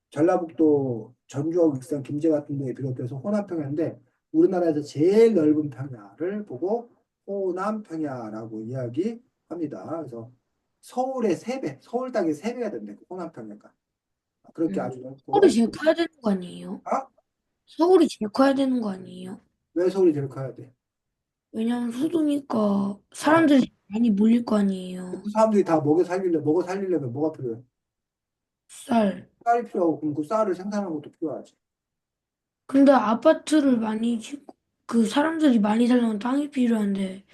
전라북도 전주하고 익산 김제 같은 데에 비롯해서 호남평야인데 우리나라에서 제일 넓은 평야를 보고 호남평야라고 이야기합니다. 그래서 서울의 세배 서울 땅의 세배가 된대. 호남평야가. 그렇게 아주 서울이 넓고 제일 커야 되는 거 아니에요? 아? 서울이 제일 커야 되는 거 아니에요? 왜 서울이 제일 커야 돼? 왜냐면 수도니까 아, 사람들이 많이 몰릴 거 그 아니에요. 사람들이 다 먹여 살리려면 뭐가 필요해? 쌀. 쌀이 필요하고 그럼 그 쌀을 생산하는 것도 필요하지. 근데 아파트를 많이 짓고 그 사람들이 많이 살려면 땅이 필요한데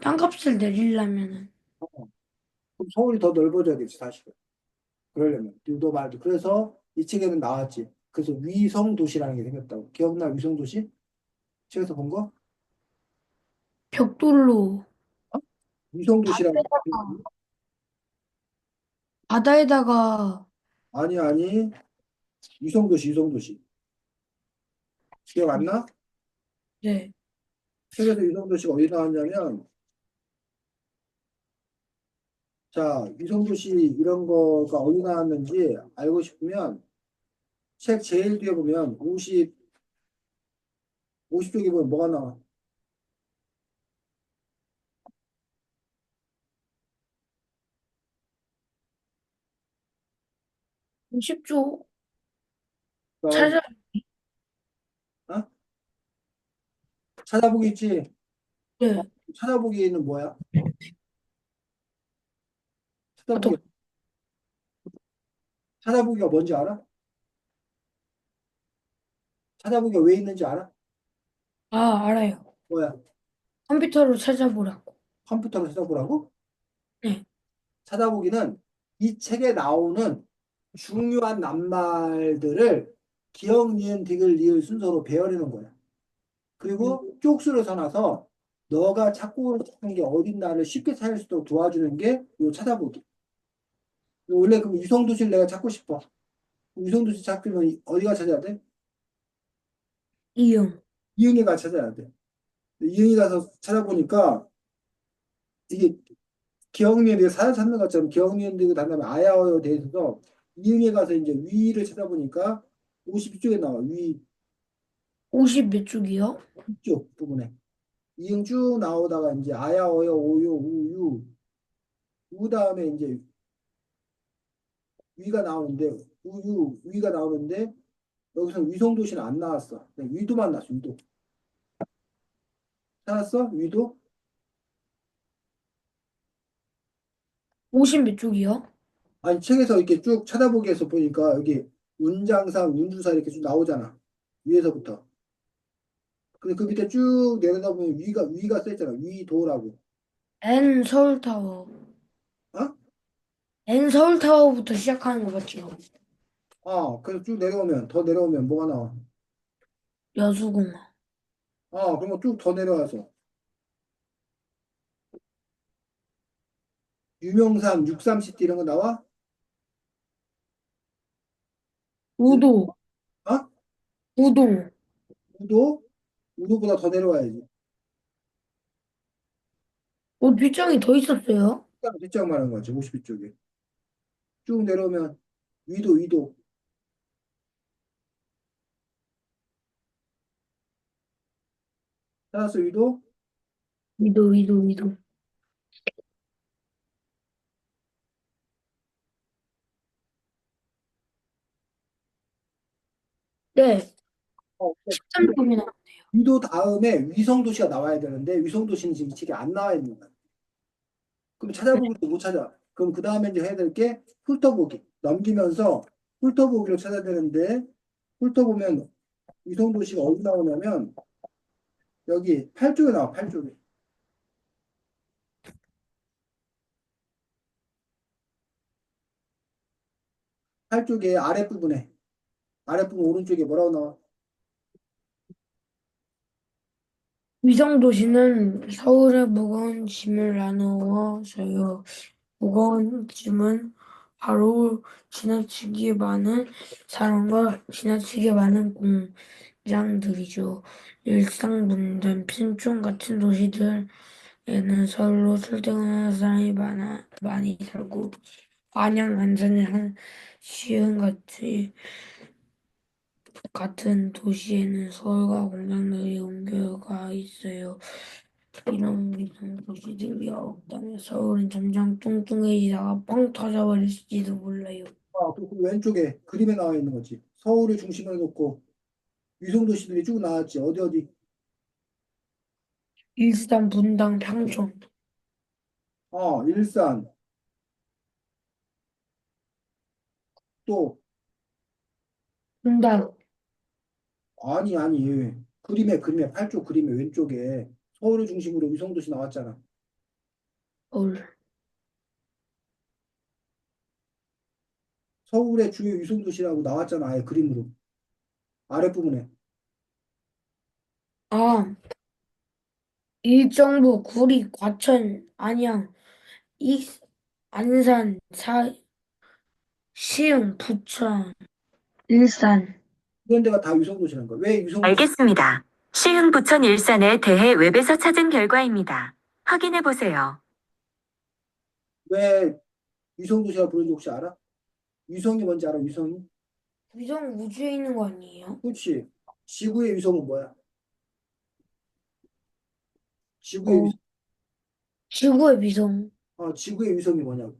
땅값을 내리려면은 어, 그럼 서울이 더 넓어져야겠지, 사실은. 그러려면. 너 말도. 그래서 이 책에는 나왔지. 그래서 위성 도시라는 게 생겼다고. 기억나, 위성 도시? 책에서 본 거? 벽돌로 어? 위성 도시라는 게 바다에다가 생겼다고? 바다에다가 아니. 위성 도시. 기억 안 나? 네. 책에서 위성 도시가 어디 나왔냐면, 자, 위성 도시 이런 거가 어디 나왔는지 알고 싶으면 책 제일 뒤에 보면 50쪽에 보면 뭐가 나와? 10조 그러니까, 찾아 어? 찾아보기 있지? 어, 네. 찾아보기는 뭐야? 어떤 찾아보기, 찾아보기가 뭔지 알아? 찾아보기가 왜 있는지 알아? 알아요. 뭐야? 컴퓨터로 찾아보라고. 컴퓨터로 찾아보라고? 네. 찾아보기는 이 책에 나오는 중요한 낱말들을 기억, 니은, 디귿, 리을 순서로 배열해놓은 거야. 그리고 쪽수를 써놔서 너가 찾고 싶은 게 어딘가를 쉽게 찾을 수 있도록 도와주는 게 이 찾아보기. 원래 그럼 유성도시를 내가 찾고 싶어. 유성도시 찾으면 어디가 찾아야 돼? 이응. 이응이가 찾아야 돼. 이응이 가서 찾아보니까 이게 기억니은이 사전 찾는 것처럼 기억니은들이 다음에 아야어에 대해서 이응에 가서 이제 위를 찾아보니까 52쪽에 나와. 위 50 몇 쪽이요? 쪽 부분에. 이응 쭉 나오다가 이제 아야어여 오요 우유 우 다음에 이제 위가 나오는데 위가 나오는데 여기서 위성 도시는 안 나왔어. 그냥 위도만 나왔어. 위도. 찾았어? 위도? 50 몇 쪽이요? 아니 책에서 이렇게 쭉 찾아보기 해서 보니까 여기 운장산, 운주사 이렇게 쭉 나오잖아. 위에서부터. 근데 그 밑에 쭉 내려다보면 위가 써있잖아. 위도라고. N 서울타워. 어? N 서울타워부터 시작하는 거 맞죠? 그래서 쭉 내려오면 더 내려오면 뭐가 나와? 여수공항. 그러면 쭉 더 내려와서 유명산, 63시티 이런 거 나와? 우도. 어? 우도. 우도? 우도보다 더 내려와야지. 뒷장이 더 있었어요? 뒷장 말하는 거지. 52쪽에. 쭉 내려오면 위도. 찾았어, 위도? 위도. 네. 어, 13쪽이나. 위도 다음에 위성 도시가 나와야 되는데 위성 도시는 지금 이 책에 안 나와 있는 거야. 그럼 찾아보기도 못 찾아. 그럼 그 다음에 이제 해야 될 게 훑어보기. 넘기면서 훑어보기로 찾아야 되는데 훑어보면 위성 도시가 어디 나오냐면 여기 8쪽에 나와. 8쪽에. 8쪽에 아랫부분 오른쪽에 뭐라고 나와? 위성 도시는 서울의 무거운 짐을 나누어서요. 무거운 짐은 바로 지나치게 많은 사람과 지나치게 많은 공장들이죠. 일상 분단, 핀촌 같은 도시들에는 서울로 출퇴근하는 사람이 많이 살고, 안양, 안산의 한 시흥 같은 도시에는 서울과 공장들이 옮겨가 있어요. 이런 위성 도시들이 없다면 서울은 점점 뚱뚱해지다가 뻥 터져버릴지도 몰라요. 그 왼쪽에 그림에 나와 있는 거지. 서울을 중심으로 놓고 위성 도시들이 쭉 나왔지. 어디? 일산, 분당, 평촌, 일산. 또 분당, 아니. 그림에 8쪽 그림의 왼쪽에 서울을 중심으로 위성 도시 나왔잖아. 서울. 서울의 주요 위성 도시라고 나왔잖아. 아예 그림으로. 아랫부분에. 아, 일정부, 구리, 과천, 안양, 안산, 시흥, 부천, 일산. 이런 데가 다 위성 도시라는 거야. 왜 위성 도시? 알겠습니다. 시흥 부천 일산에 대해 웹에서 찾은 결과입니다. 확인해 보세요. 왜 위성 도시라고 부르는지 혹시 알아? 위성이 뭔지 알아? 위성이? 위성 우주에 있는 거 아니에요? 그렇지. 지구의 위성은 뭐야? 지구의 어, 위성. 지구의 위성, 지구의 위성이 뭐냐고.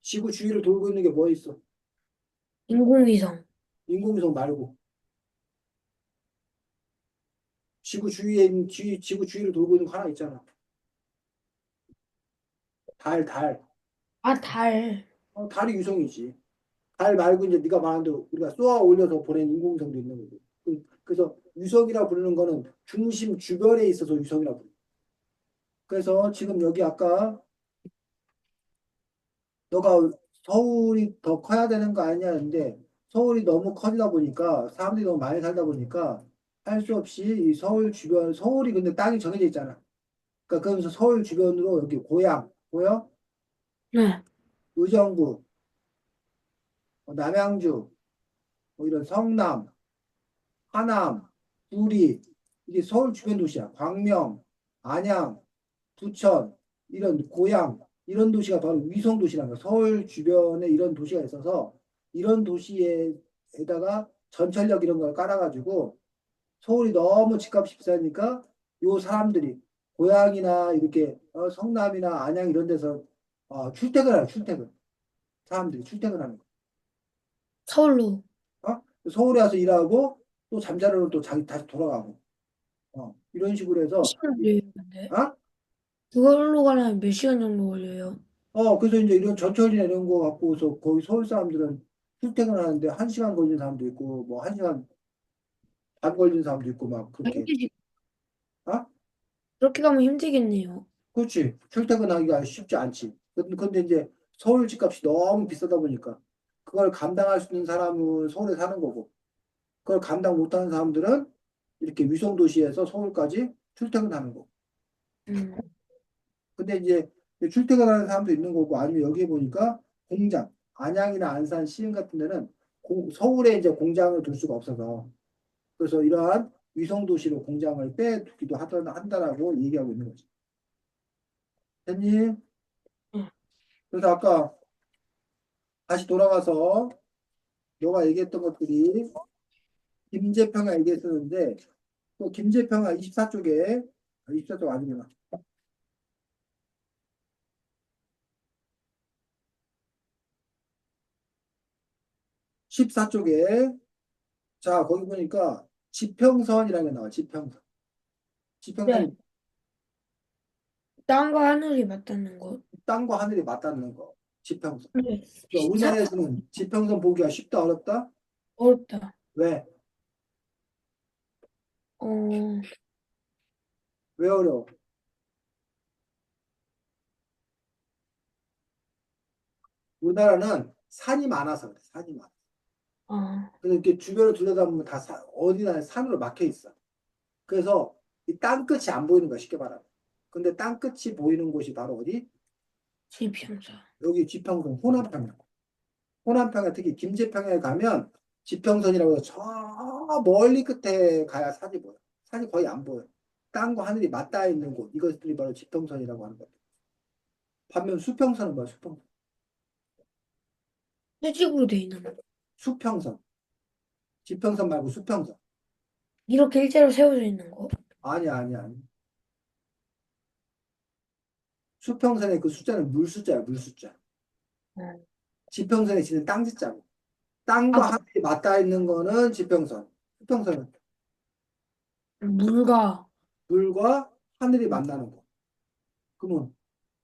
지구 주위를 돌고 있는 게 뭐 있어? 인공위성. 인공위성 말고. 지구 주위를 돌고 있는 거 하나 있잖아. 달. 달. 달이 위성이지. 달 말고 이제 네가 말한 대로 우리가 쏘아 올려서 보낸 인공위성도 있는 거고. 그래서 위성이라 부르는 거는 중심 주변에 있어서 위성이라 부르. 그래서 지금 여기 아까 너가 서울이 더 커야 되는 거 아니냐 했는데 서울이 너무 커지다 보니까 사람들이 너무 많이 살다 보니까 할 수 없이 이 서울 주변 서울이 근데 땅이 정해져 있잖아. 그러니까 그러면서 서울 주변으로 여기 고양 보여? 네. 의정부, 남양주, 뭐 이런 성남, 하남, 구리 이게 서울 주변 도시야. 광명, 안양, 부천 이런 고양 이런 도시가 바로 위성 도시라는 거야. 서울 주변에 이런 도시가 있어서 이런 도시에다가 전철역 이런 걸 깔아가지고 서울이 너무 집값이 비싸니까 요 사람들이 고양이나 이렇게 성남이나 안양 이런 데서 출퇴근해요. 출퇴근. 사람들이 출퇴근하는 거. 서울로. 어? 서울에 와서 일하고 또 잠자리로 또 자기 다시 돌아가고. 이런 식으로 몇 해서 시간 걸려요, 근데? 어? 그걸로 가려면 몇 시간 정도 걸려요? 그래서 이제 이런 전철이나 이런 거 갖고서 거기 서울 사람들은 출퇴근하는데 1시간 걸리는 사람도 있고 뭐 1시간 반 걸리는 사람도 있고 막 그렇게. 힘들지. 어? 그렇게 가면 힘들겠네요. 그렇지. 출퇴근하기가 쉽지 않지. 근데 이제 서울 집값이 너무 비싸다 보니까 그걸 감당할 수 있는 사람은 서울에 사는 거고 그걸 감당 못하는 사람들은 이렇게 위성 도시에서 서울까지 출퇴근하는 거고. 음, 근데 이제 출퇴근하는 사람도 있는 거고 아니면 여기 보니까 공장, 안양이나 안산, 시흥 같은 데는 서울에 이제 공장을 둘 수가 없어서 그래서 이러한 위성 도시로 공장을 빼두기도 한다라고 얘기하고 있는 거지. 됐니? 음. 그래서 아까 다시 돌아가서 너가 얘기했던 것들이 김제평야 얘기했었는데 또 김제평야 24쪽에 24쪽 아니구나. 14쪽에 자 거기 보니까 지평선이라는 게 나와. 지평선. 네. 지평선이 땅과 하늘이 맞닿는 곳. 땅과 하늘이 맞닿는 거. 지평선. 네. 그러니까 우리나라에서는 지평선 보기가 쉽다 어렵다? 어렵다. 왜? 어, 왜 어려워? 우리나라는 산이 많아서 그래. 산이 많아. 아, 그래서 이렇게 주변을 둘러다보면 다 어디나 산으로 막혀 있어. 그래서 이 땅끝이 안 보이는 거야, 쉽게 말하면. 근데 땅끝이 보이는 곳이 바로 어디? 지평선. 여기 지평선 호남평야. 호남평야 특히 김제평야에 가면 지평선이라고 해서 저 멀리 끝에 가야 산이 보여. 산이 거의 안 보여. 땅과 하늘이 맞닿아 있는 곳. 이것들이 바로 지평선이라고 하는 거야. 반면 수평선은 뭐야, 수평선? 수직으로 돼 있는 곳. 수평선. 지평선 말고 수평선. 이렇게 일자로 세워져 있는 곳. 아니야, 아니야, 아니야. 수평선의 그 숫자는 물 숫자야, 물 숫자. 어. 지평선에 지는 땅 짓자고. 아, 땅과 하늘이 맞닿아 있는 거는 지평선. 수평선은 물과 물과 하늘이 만나는 거. 그러면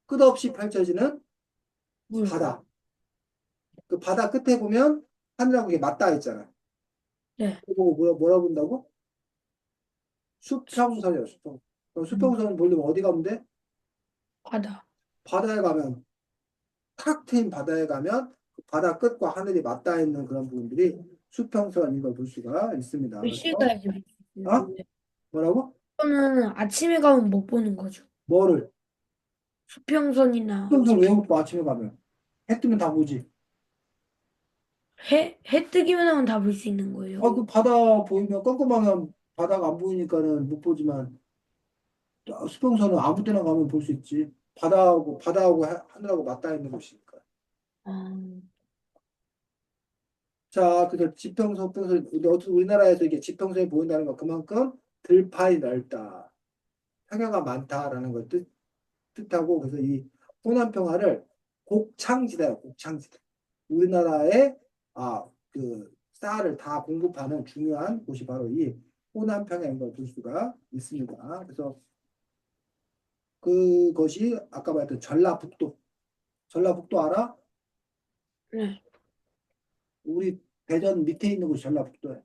끝없이 펼쳐지는 물. 바다. 그 바다 끝에 보면 하늘하고 이게 맞닿아 있잖아. 네. 그거 뭐라 본다고? 수평선이야, 수평. 그럼 음, 수평선을 보려면 어디 가면 돼? 바다. 바다에 가면, 탁 트인 바다에 가면 그 바다 끝과 하늘이 맞닿아 있는 그런 부분들이 수평선인 걸 볼 수가 있습니다. 몇 시에 그래서, 가야지 볼수 어? 있는데. 뭐라고? 저는 아침에 가면 못 보는 거죠. 뭐를? 수평선이나 수평선 왜 지평. 못 봐, 아침에 가면? 해 뜨면 다 보지. 해 뜨기만 하면 다 볼 수 있는 거예요. 그 바다 보이면 깜깜하면 바다가 안 보이니까는 못 보지만 수평선은 아무 때나 가면 볼 수 있지. 바다하고 하늘하고 맞닿아 있는 곳이니까. 아, 자, 그래서 지평선, 수평선, 근데 어쨌든 우리나라에서 이게 지평선이 보인다는 건 그만큼 들판이 넓다, 평야가 많다라는 걸 뜻하고, 그래서 이 호남평화를 곡창지대야, 곡창지대. 우리나라의 그 쌀을 다 공급하는 중요한 곳이 바로 이 호남평야인 걸 볼 수가 있습니다. 그래서 그것이 아까 말했던 전라북도. 전라북도 알아? 네. 우리 대전 밑에 있는 곳이 전라북도야.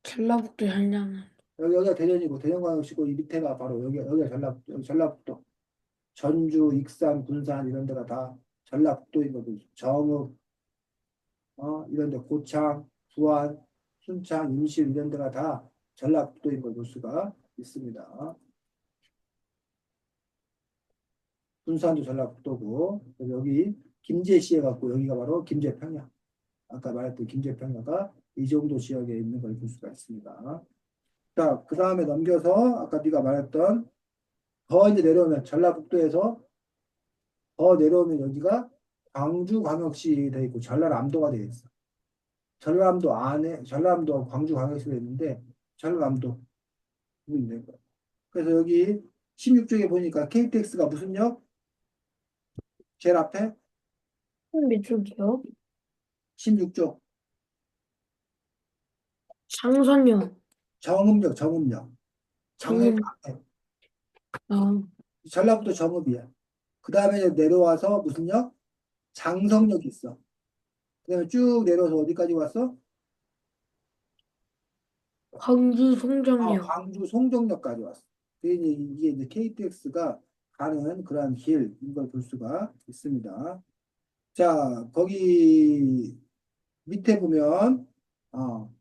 전라북도 현장은. 여기가 대전이고 대전광역시고 이 밑에가 바로 여기가 전라북도. 여기 전라북도. 전주, 익산, 군산 이런 데가 다 전라북도인 거고 정읍 이런 데 고창, 부안, 순창, 임실 이런 데가 다 전라북도인 걸 볼 수가 있습니다. 군산도 전라북도고 그래서 여기 김제시에 갖고 여기가 바로 김제평야. 아까 말했던 김제평야가 이 정도 지역에 있는 걸 볼 수가 있습니다. 자, 그 다음에 넘겨서 아까 네가 말했던 더 이제 내려오면 전라북도에서 더 내려오면 여기가 광주광역시 돼 있고 전라남도가 돼 있어. 전라남도 안에 전라남도 광주광역시가 있는데 전라남도 있는 거야. 그래서 여기 16쪽에 보니까 KTX가 무슨 역? 제일 앞에 몇 쪽이요? 16쪽. 장선요. 정음력, 정음력. 정의 장음. 강해. 아, 전라북도 정읍이야. 그 다음에 내려와서 무슨 역? 장성역이 있어. 그 다음에 쭉 내려와서 어디까지 왔어? 광주 송정역. 광주 송정역까지 왔어. 이게 이제 KTX가 가는 그러한 길인 걸 볼 수가 있습니다. 자, 거기 밑에 보면, 어,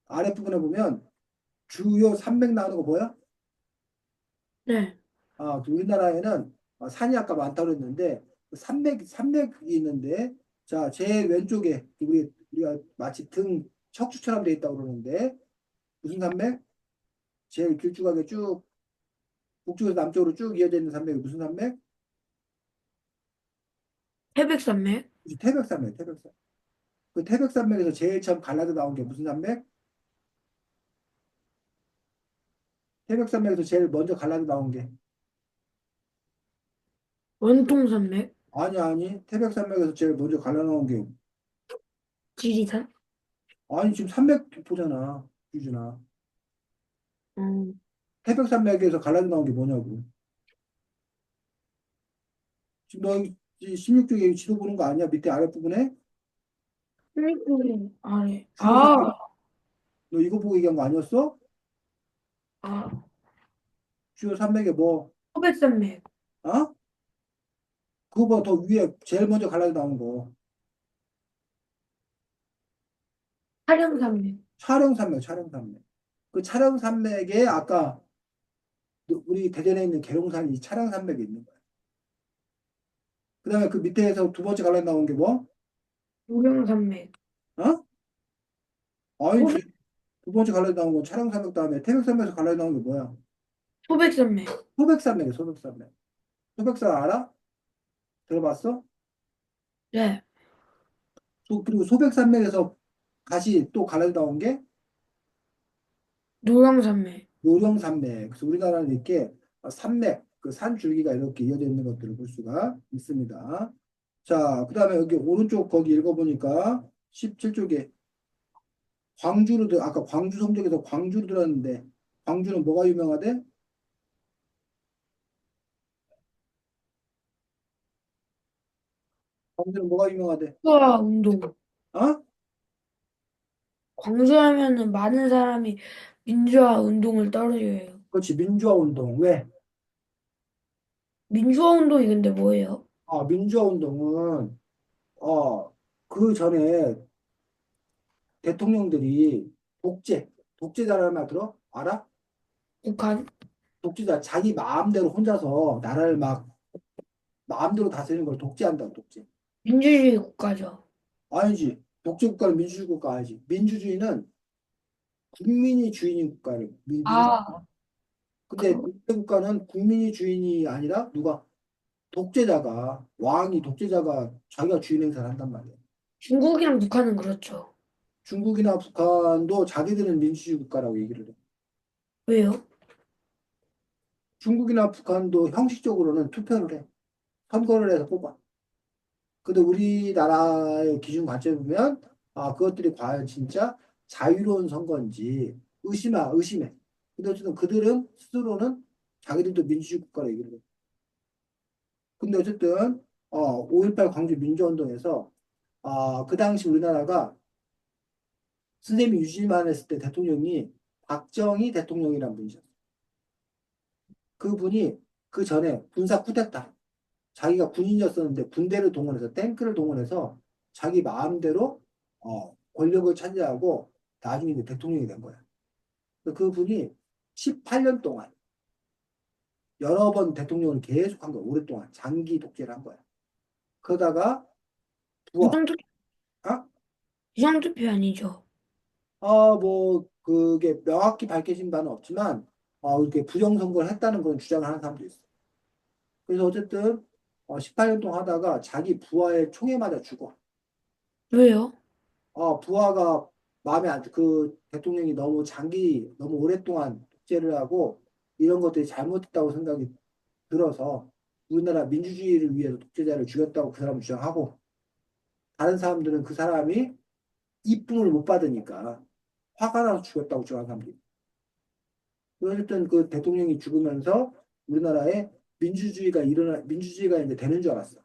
아랫부분에 보면 주요 산맥 나오는 거 보여? 네. 그 우리나라에는 산이 아까 많다고 했는데, 그 산맥이 있는데, 자, 제일 왼쪽에 우리가 마치 등 척추처럼 돼 있다고 그러는데, 무슨 산맥? 제일 길쭉하게 쭉 북쪽에서 남쪽으로 쭉 이어져 있는 산맥이 무슨 산맥? 태백산맥. 그치, 태백산맥, 태백산. 그 태백산맥에서 제일 처음 갈라져 나온 게 무슨 산맥? 태백산맥에서 제일 먼저 갈라져 나온 게 원통산맥. 아니 태백산맥에서 제일 먼저 갈라 나온 게 지리산. 아니 지금 산맥 보잖아 유준아. 음, 태백산맥에서 갈라져 나온 게 뭐냐고. 지금 너 16쪽에 지도 보는 거 아니야? 밑에 아랫부분에 한입구리 아래. 주요 산맥. 너 이거 보고 얘기한 거 아니었어? 아, 주요 산맥에 뭐 소백산맥. 어? 그거보다 더 위에 제일 먼저 갈라져 나온 거 한량산맥. 촬영산맥, 촬영산맥. 그 촬영산맥에 아까 우리 대전에 있는 계룡산이 촬영산맥에 있는 거야. 그 다음에 그 밑에서 두 번째 갈라 나온 게 뭐? 우령산맥. 어? 아니, 소백, 두 번째 갈라 나온 건 촬영산맥 다음에 태백산맥에서 갈라 나온 게 뭐야? 소백산맥. 소백산맥이야, 소백산맥. 소백산 알아? 들어봤어? 네. 그리고 소백산맥에서 다시 또 갈라 나온 게 노령산맥. 노령산맥. 그래서 우리나라는 이렇게 산맥, 그 산줄기가 이렇게 이어져 있는 것들을 볼 수가 있습니다. 자, 그 다음에 여기 오른쪽 거기 읽어보니까 17쪽에 아까 광주 성적에서 광주로 들었는데, 광주는 뭐가 유명하대? 광주는 뭐가 유명하대? 수화 운동. 어? 광주하면은 많은 사람이 민주화 운동을 떨어져요. 그렇지, 민주화 운동. 왜? 민주화 운동이 근데 뭐예요? 민주화 운동은, 그 전에 대통령들이 독재자라는 말 들어? 알아? 북한? 독재자, 자기 마음대로 혼자서 나라를 막 마음대로 다스리는 걸 독재한다고, 독재. 민주주의 국가죠. 아니지. 독재 국가는 민주주의 국가 아니지. 민주주의는 국민이 주인인 국가를 민주주의. 아, 근데 그 독재 국가는 국민이 주인이 아니라 누가 독재자가 자기가 주인 행사를 한단 말이야. 중국이랑 북한은 그렇죠. 중국이나 북한도 자기들은 민주주의 국가라고 얘기를 해. 왜요? 중국이나 북한도 형식적으로는 투표를 해. 선거를 해서 뽑아. 근데 우리나라의 기준 관점에 보면 그것들이 과연 진짜 자유로운 선거인지 의심해. 근데 어쨌든 그들은 스스로는 자기들도 민주주의 국가라고 얘기를 해. 근데 어쨌든 5.18 광주 민주운동에서 그 당시 우리나라가 선생님이 유지만 했을 때 대통령이 박정희 대통령이란 분이셨어요. 그분이 그 전에 군사 쿠데타, 자기가 군인이었었는데 군대를 동원해서 탱크를 동원해서 자기 마음대로 권력을 차지하고 나중에 이제 대통령이 된 거야. 그분이 18년 동안 여러 번 대통령을 계속 한 거야. 오랫동안 장기 독재를 한 거야. 그러다가 부하, 부정투표, 아? 부정투표 아니죠. 뭐 그게 명확히 밝혀진 바는 없지만 이렇게 부정선거를 했다는 그런 주장을 하는 사람도 있어. 그래서 어쨌든 18년 동안 하다가 자기 부하의 총에 맞아 죽어. 왜요? 부하가 그 대통령이 너무 오랫동안 독재를 하고 이런 것들이 잘못됐다고 생각이 들어서 우리나라 민주주의를 위해서 독재자를 죽였다고 그 사람은 주장하고 다른 사람들은 그 사람이 이쁨을 못 받으니까 화가 나서 죽였다고 주장하는 사람들이. 어쨌든 그 대통령이 죽으면서 우리나라에 민주주의가 이제 되는 줄 알았어.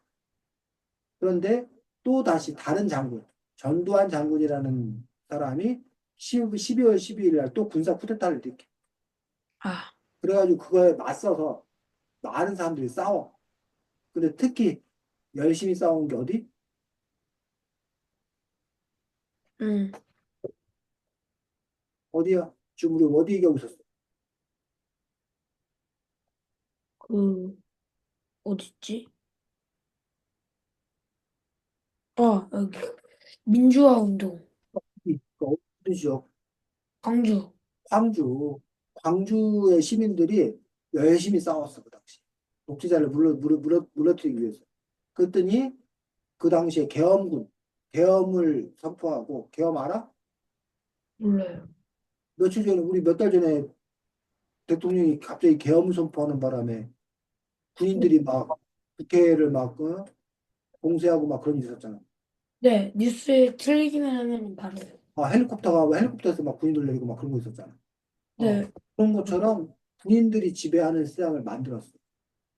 그런데 또 다시 다른 장군, 전두환 장군이라는 사람이 12월 12일 날 또 군사 쿠데타를 일으켜. 아, 그래가지고 그거에 맞서서 많은 사람들이 싸워. 근데 특히 열심히 싸운 게 어디? 음, 어디야? 지금 우리 어디 얘기하고 있었어? 그, 어딨지? 아, 여기. 민주화 운동. 어디 지역? 광주. 광주. 광주의 시민들이 열심히 싸웠어, 그 당시. 독재자를 물러뜨리기 위해서. 그랬더니 그 당시에 계엄을 선포하고, 계엄 알아? 몰라요. 며칠 전에, 우리 몇 달 전에 대통령이 갑자기 계엄을 선포하는 바람에 군인들이 막 국회를 막 봉쇄하고 막 그런 일이 있었잖아. 네, 뉴스에 틀리기만 하면 바로. 헬리콥터에서 막 군인들 내리고 막 그런 거 있었잖아. 어, 네, 그런 것처럼 군인들이 지배하는 세상을 만들었어.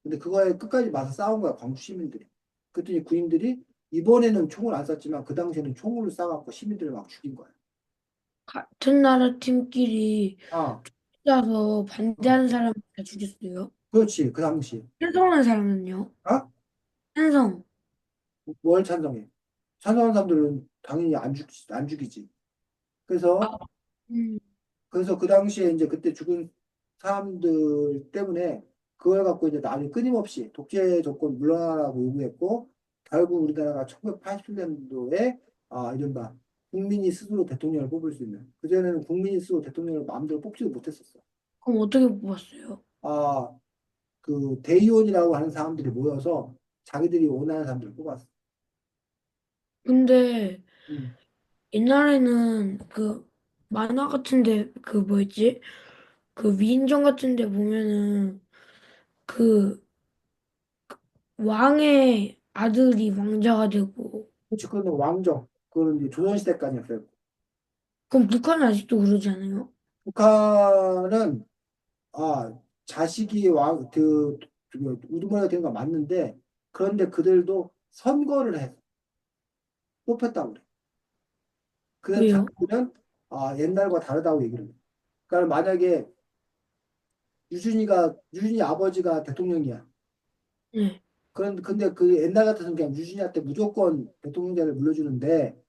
근데 그거에 끝까지 맞서 싸운 거야, 광주 시민들이. 그랬더니 군인들이 이번에는 총을 안 쐈지만 그 당시에는 총을 쏴갖고 시민들을 막 죽인 거야. 같은 나라 팀끼리 아, 서 반대하는 사람을 다 죽였어요. 그렇지, 그 당시. 찬성하는 사람은요? 아? 찬성. 뭘 찬성해? 찬성하는 사람들은 당연히 안 죽이지. 그래서 음, 그래서 그 당시에 이제 그때 죽은 사람들 때문에 그걸 갖고 이제 나중에 끊임없이 독재 조건 물러나라고 요구했고 결국 우리나라가 1987년도에 이른바 국민이 스스로 대통령을 뽑을 수 있는 그전에는 국민이 스스로 대통령을 마음대로 뽑지도 못했었어. 그럼 어떻게 뽑았어요? 아, 그 대의원이라고 하는 사람들이 모여서 자기들이 원하는 사람들을 뽑았어. 근데 음. 옛날에는 그 만화 같은데 그 뭐였지? 그 위인전 같은데 보면은 그 왕의 아들이 왕자가 되고 그렇지, 그거는 왕정. 그거는 이제 조선시대까지였어요. 그럼 북한은 아직도 그러지 않아요? 북한은 자식이 우두머리가 된 거 맞는데, 그런데 그들도 선거를 해서 뽑혔다고 그래. 그래서 왜요? 자기들은, 옛날과 다르다고 얘기를 해. 그러니까 만약에 유준이 아버지가 대통령이야. 네. 근데 그 옛날 같아서는 그냥 유준이한테 무조건 대통령제를 물려주는데,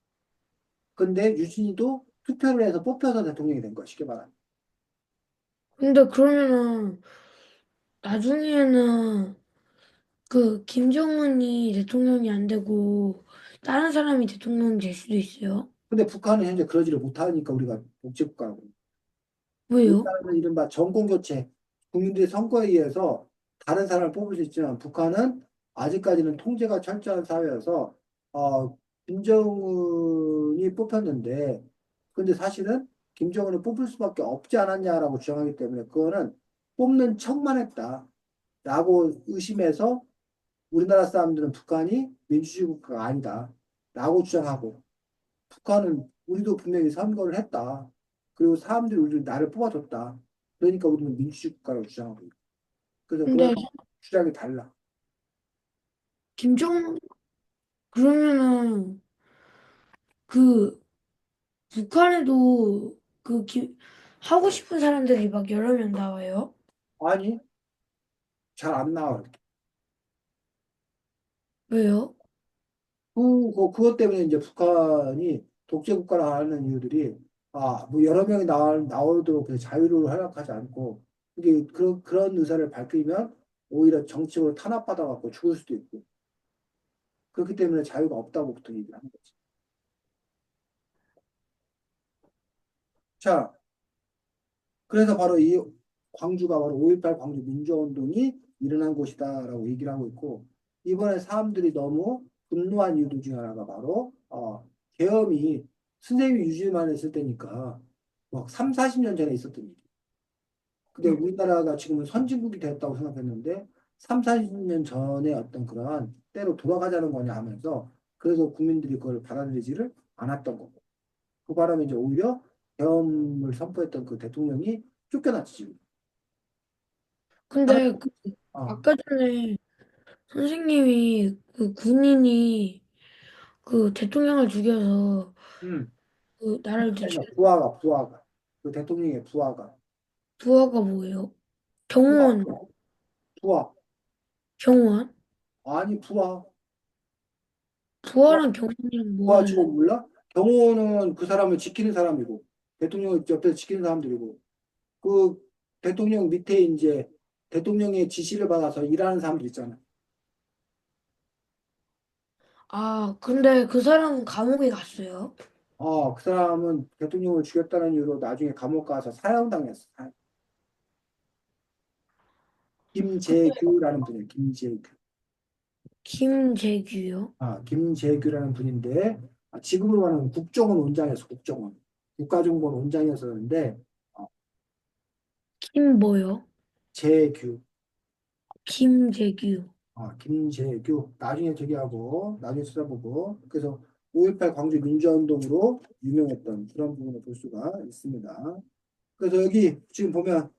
근데 유준이도 투표를 해서 뽑혀서 대통령이 된 거야, 쉽게 말하면. 근데 그러면은 나중에는 그 김정은이 대통령이 안 되고 다른 사람이 대통령이 될 수도 있어요. 근데 북한은 현재 그러지를 못하니까 우리가 독재국가라고. 왜요? 우리나라는 이른바 정권교체, 국민들의 선거에 의해서 다른 사람을 뽑을 수 있지만 북한은 아직까지는 통제가 철저한 사회여서 김정은이 뽑혔는데 근데 사실은 김정은을 뽑을 수밖에 없지 않았냐라고 주장하기 때문에 그거는 뽑는 척만 했다라고 의심해서 우리나라 사람들은 북한이 민주주의 국가가 아니다라고 주장하고 북한은 우리도 분명히 선거를 했다. 그리고 사람들이 나를 뽑아줬다. 그러니까 우리는 민주주의 국가라고 주장하고 있고. 그래서 그런 근데 주장이 달라. 김정은 그러면은 그 북한에도 하고 싶은 사람들이 막 여러 명 나와요. 아니, 잘 안 나와. 왜요? 그것 때문에 이제 북한이 독재 국가라 하는 이유들이 뭐 여러 명이 나오도록 그 자유를 허락하지 않고 이게 그런 의사를 밝히면 오히려 정치적으로 탄압받아갖고 죽을 수도 있고 그렇기 때문에 자유가 없다고 보통 얘기를 하는 거지. 자, 그래서 바로 이 광주가 바로 5.18 광주 민주화운동이 일어난 곳이다라고 얘기를 하고 있고 이번에 사람들이 너무 분노한 이유들 중에 하나가 바로 계엄이 선생님이 유지만 했을 때니까 막 3, 40년 전에 있었던 일이. 근데 응. 우리나라가 지금은 선진국이 됐다고 생각했는데 3, 40년 전에 어떤 그러한 때로 돌아가자는 거냐 하면서 그래서 국민들이 그걸 받아들이지를 않았던 거고. 그 바람에 이제 오히려 계엄을 선포했던 그 대통령이 쫓겨났지, 지금. 근데 어, 아까 전에 선생님이 그 군인이 그 대통령을 죽여서 음. 그 나라를 아니야, 대체 부하가. 그 대통령의 부하가. 부하가 뭐예요? 부하, 경호원, 부하. 경호원? 아니, 부하. 부하, 부하랑 경호원이랑 뭐 부하 달라? 직업 몰라? 경호는 그 사람을 지키는 사람이고, 대통령 옆에서 지키는 사람들이고, 그 대통령 밑에 이제 대통령의 지시를 받아서 일하는 사람들 있잖아. 아, 근데 그 사람은 감옥에 갔어요. 그 사람은 대통령을 죽였다는 이유로 나중에 감옥 가서 사형당했어. 근데 김재규라는 분이에요. 김재규. 김재규요? 김재규라는 분인데, 지금으로 말하면 국정원 원장이었어, 국정원. 국가정보원 원장이었었는데, 어, 김 뭐요? 재규. 김재규. 김재규. 나중에 저기 하고, 나중에 찾아보고, 그래서 5.18 광주 민주화운동으로 유명했던 그런 부분을 볼 수가 있습니다. 그래서 여기 지금 보면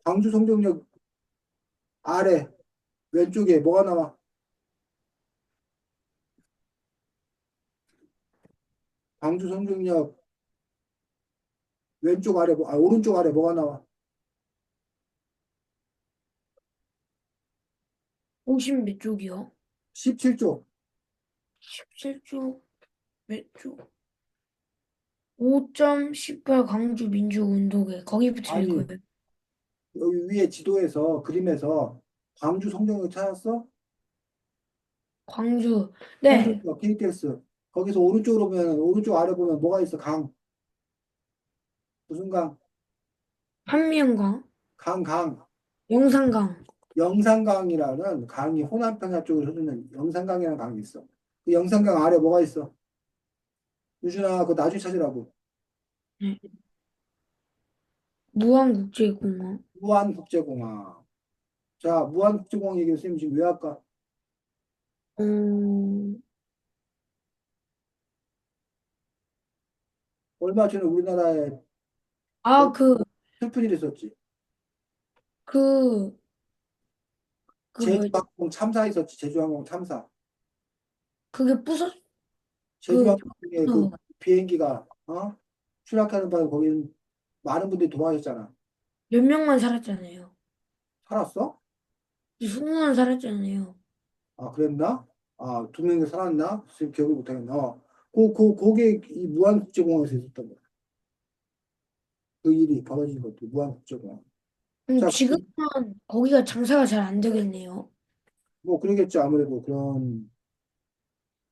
광주 성동역 아래 왼쪽에 뭐가 나와? 광주 성동역 왼쪽 아래, 오른쪽 아래 뭐가 나와? 50 몇 쪽이요? 17쪽. 17쪽 몇 쪽? 5.18 광주 민주운동회 거기부터일 아니, 거예요. 여기 위에 지도에서, 그림에서 광주 성동역 찾았어? 광주. 네. 성동역 KTX. 거기서 오른쪽으로 보면, 오른쪽 아래 보면 뭐가 있어? 강. 무슨 강? 한미영강, 강. 영산강. 영산강이라는 강이 호남평야 쪽으로 흐르는 영산강이라는 강이 있어. 그 영산강 아래 뭐가 있어? 유준아, 그거 나중에 찾으라고. 네. 무안국제공원. 무안국제공항. 자, 무안국제공항 얘기를 쌤이 지금 왜 할까? 음, 얼마 전에 우리나라에 아, 슬픈 일이 있었지. 그, 뭐였지? 제주항공 참사 있었지. 제주항공 참사. 그게 그, 제주항공의 그 어, 비행기가 추락하는 바에 거기는 많은 분들이 도망하셨잖아. 몇 명만 살았잖아요. 살았어? 20명 살았잖아요. 그랬나? 두 명이 살았나? 지금 기억을 못하겠나? 그게 이 무안국제공항에서 있었던 거야. 그 일이 벌어진 것도 무안국제공항. 자, 지금은 거기가 장사가 잘 안 되겠네요. 뭐 그러겠죠. 아무래도 그런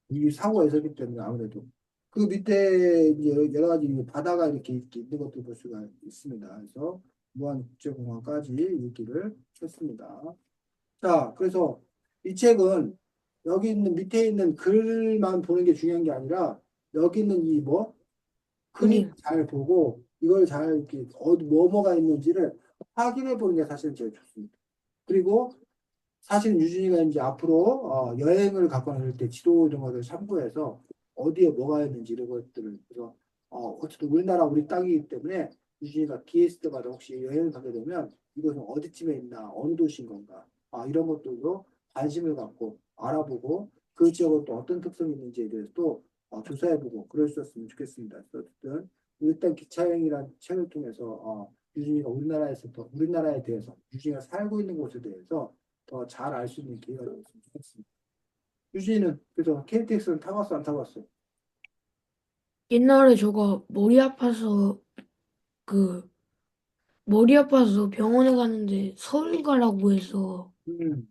이 사고가 있었기 때문에 아무래도 그 밑에 이제 여러 가지 바다가 이렇게 있는 것도 볼 수가 있습니다. 그래서 무안국제공항까지 얘기를 했습니다. 자, 그래서 이 책은 여기 있는 밑에 있는 글만 보는 게 중요한 게 아니라 여기 있는 이 그림 그림. 잘 보고 이걸 잘 이렇게 뭐가 있는지를 확인해 보는 게 사실 제일 좋습니다. 그리고 사실 유진이가 이제 앞으로 여행을 가거나 때 지도 이런 것을 참고해서 어디에 뭐가 있는지 이런 것들을 그래서 어쨌든 우리나라 우리 땅이기 때문에 유진이가 기회 있을 때마다 혹시 여행을 가게 되면 이것은 어디쯤에 있나 어느 도시인 건가 이런 것들도 관심을 갖고 알아보고 그 지역은 또 어떤 특성이 있는지에 대해서 또 조사해보고 그러셨으면 좋겠습니다. 그래서 어쨌든 일단 기차여행이라는 책을 통해서 유진이가 우리나라에 대해서 유진이가 살고 있는 곳에 대해서 더 잘 알 수 있는 기회가 되었으면 좋겠습니다. 유진이는 그래서 KTX는 타봤어, 안 타봤어? 옛날에 저가 그, 머리 아파서 병원에 갔는데 서울 가라고 해서 KTX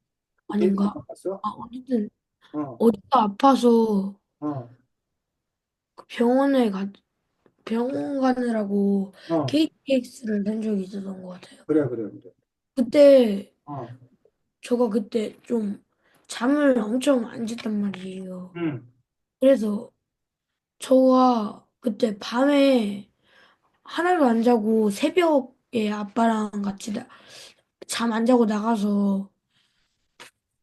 아닌가? 타봤어? 어쨌든 어, 어디가 아파서 어, 그 병원 가느라고 어, KTX를 탄 적이 있었던 것 같아요. 그래. 그때 어, 저가 그때 좀 잠을 엄청 안 잤단 말이에요. 음, 그래서 저가 그때 밤에 하나도 안 자고 새벽에 아빠랑 같이 잠 안 자고 나가서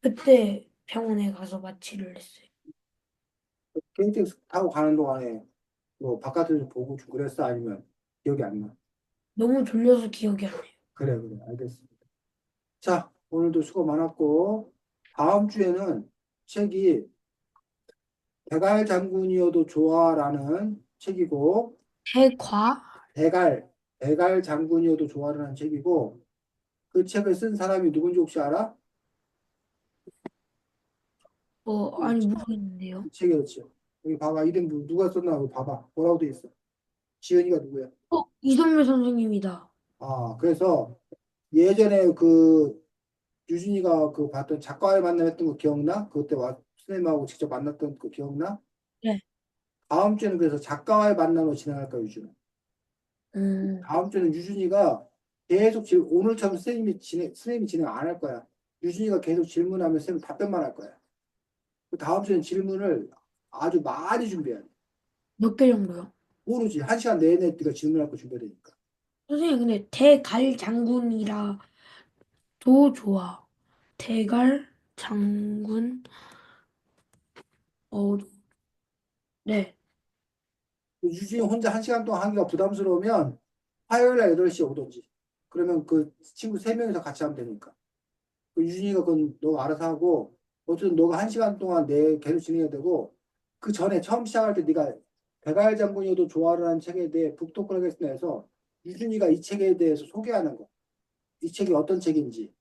그때 병원에 가서 마취를 했어요. KTX 타고 가는 동안에 뭐 바깥에서 보고 좀 그랬어? 아니면 기억이 안 나? 너무 졸려서 기억이 안 나요. 그래, 그래. 알겠습니다. 자, 오늘도 수고 많았고, 다음 주에는 책이 대갈 장군이어도 좋아라는 책이고, 대과? 대갈, 대갈 장군이어도 좋아라는 책이고, 그 책을 쓴 사람이 누군지 혹시 알아? 아니, 모르겠는데요. 이 책이었지. 여기 봐봐. 이름 누가 썼나? 여기 봐봐. 뭐라고 돼 있어? 지은이가 누구야? 이선물 선생님이다. 아, 그래서 예전에 그 유진이가 그 봤던 작가와의 만남했던 거 기억나? 그때 와 선생님하고 직접 만났던 거 기억나? 네. 다음 주에는 그래서 작가와의 만남으로 진행할 거야, 유준. 음, 다음 주에는 유준이가 계속 오늘처럼 선생님이 진행 안 할 거야. 유준이가 계속 질문하면 선생님 답변만 할 거야. 그 다음 주에는 질문을 아주 많이 준비해야 돼. 몇 개 정도요? 모르지. 한 시간 내내 네가 질문할 거 준비해야 되니까. 선생님, 근데 대갈 장군이라 도 좋아. 대갈 장군, 어, 네. 유진이 혼자 한 시간 동안 하기가 부담스러우면 화요일 날 8시에 오든지. 그러면 그 친구 3명이서 같이 하면 되니까. 그 유진이가 그건 너가 알아서 하고, 어쨌든 너가 한 시간 동안 내 계속 진행해야 되고, 그 전에 처음 시작할 때 네가 백알 장군이어도 좋아하는 책에 대해 북토크를 하겠습니다 해서 유진이가 이 책에 대해서 소개하는 거. 이 책이 어떤 책인지,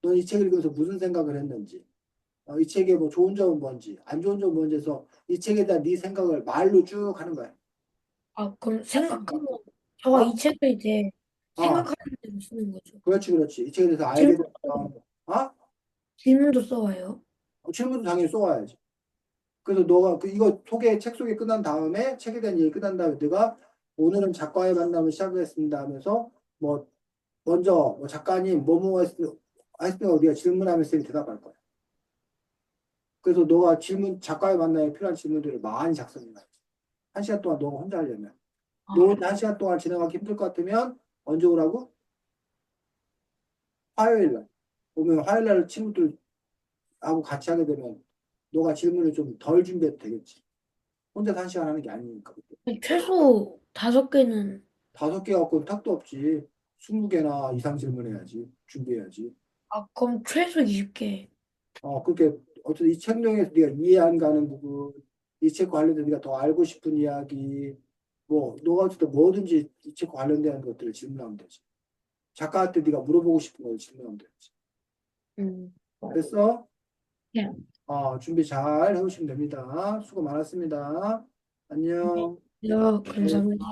넌 이 책을 읽으면서 무슨 생각을 했는지, 이 책의 뭐 좋은 점은 뭔지, 안 좋은 점은 뭔지 해서 이 책에 대한 네 생각을 말로 쭉 하는 거야. 그럼 생각하면, 저가 이 어? 책을 이제 어, 생각하는 대로 쓰는 거죠. 그렇지, 그렇지. 이 책에 대해서 알게 질문, 되면, 어? 질문도 써와요. 질문도 당연히 써와야지. 그래서 너가 이거 책 소개 끝난 다음에 책에 대한 얘기 끝난 다음에 내가 오늘은 작가의 만남을 시작했습니다 하면서 뭐 먼저 뭐 작가님 뭐뭐 했으면 우리가 질문하면 쌤이 대답할 거야. 그래서 너가 작가의 만남에 필요한 질문들을 많이 작성해 놔. 한 시간 동안 너가 혼자 하려면. 너 아, 혼자 한 시간 동안 진행하기 힘들 것 같으면 언제 오라고? 화요일 날. 오면 화요일 날 친구들하고 같이 하게 되면 너가 질문을 좀 덜 준비해도 되겠지. 혼자서 한 시간 하는 게 아니니까. 최소 5개는, 5개 갖고는 턱도 없지. 20개나 이상 질문해야지. 준비해야지. 그럼 최소 20개. 그렇게 어쨌든 이 책 내용에서 네가 이해 안 가는 부분, 이 책 관련해서 네가 더 알고 싶은 이야기, 뭐 너가 어쨌든 뭐든지 이 책 관련된 것들을 질문하면 되지. 작가한테 네가 물어보고 싶은 걸 질문하면 되지. 음, 그래서 네. 준비 잘 해오시면 됩니다. 수고 많았습니다. 안녕. 네, 네. 감사합니다.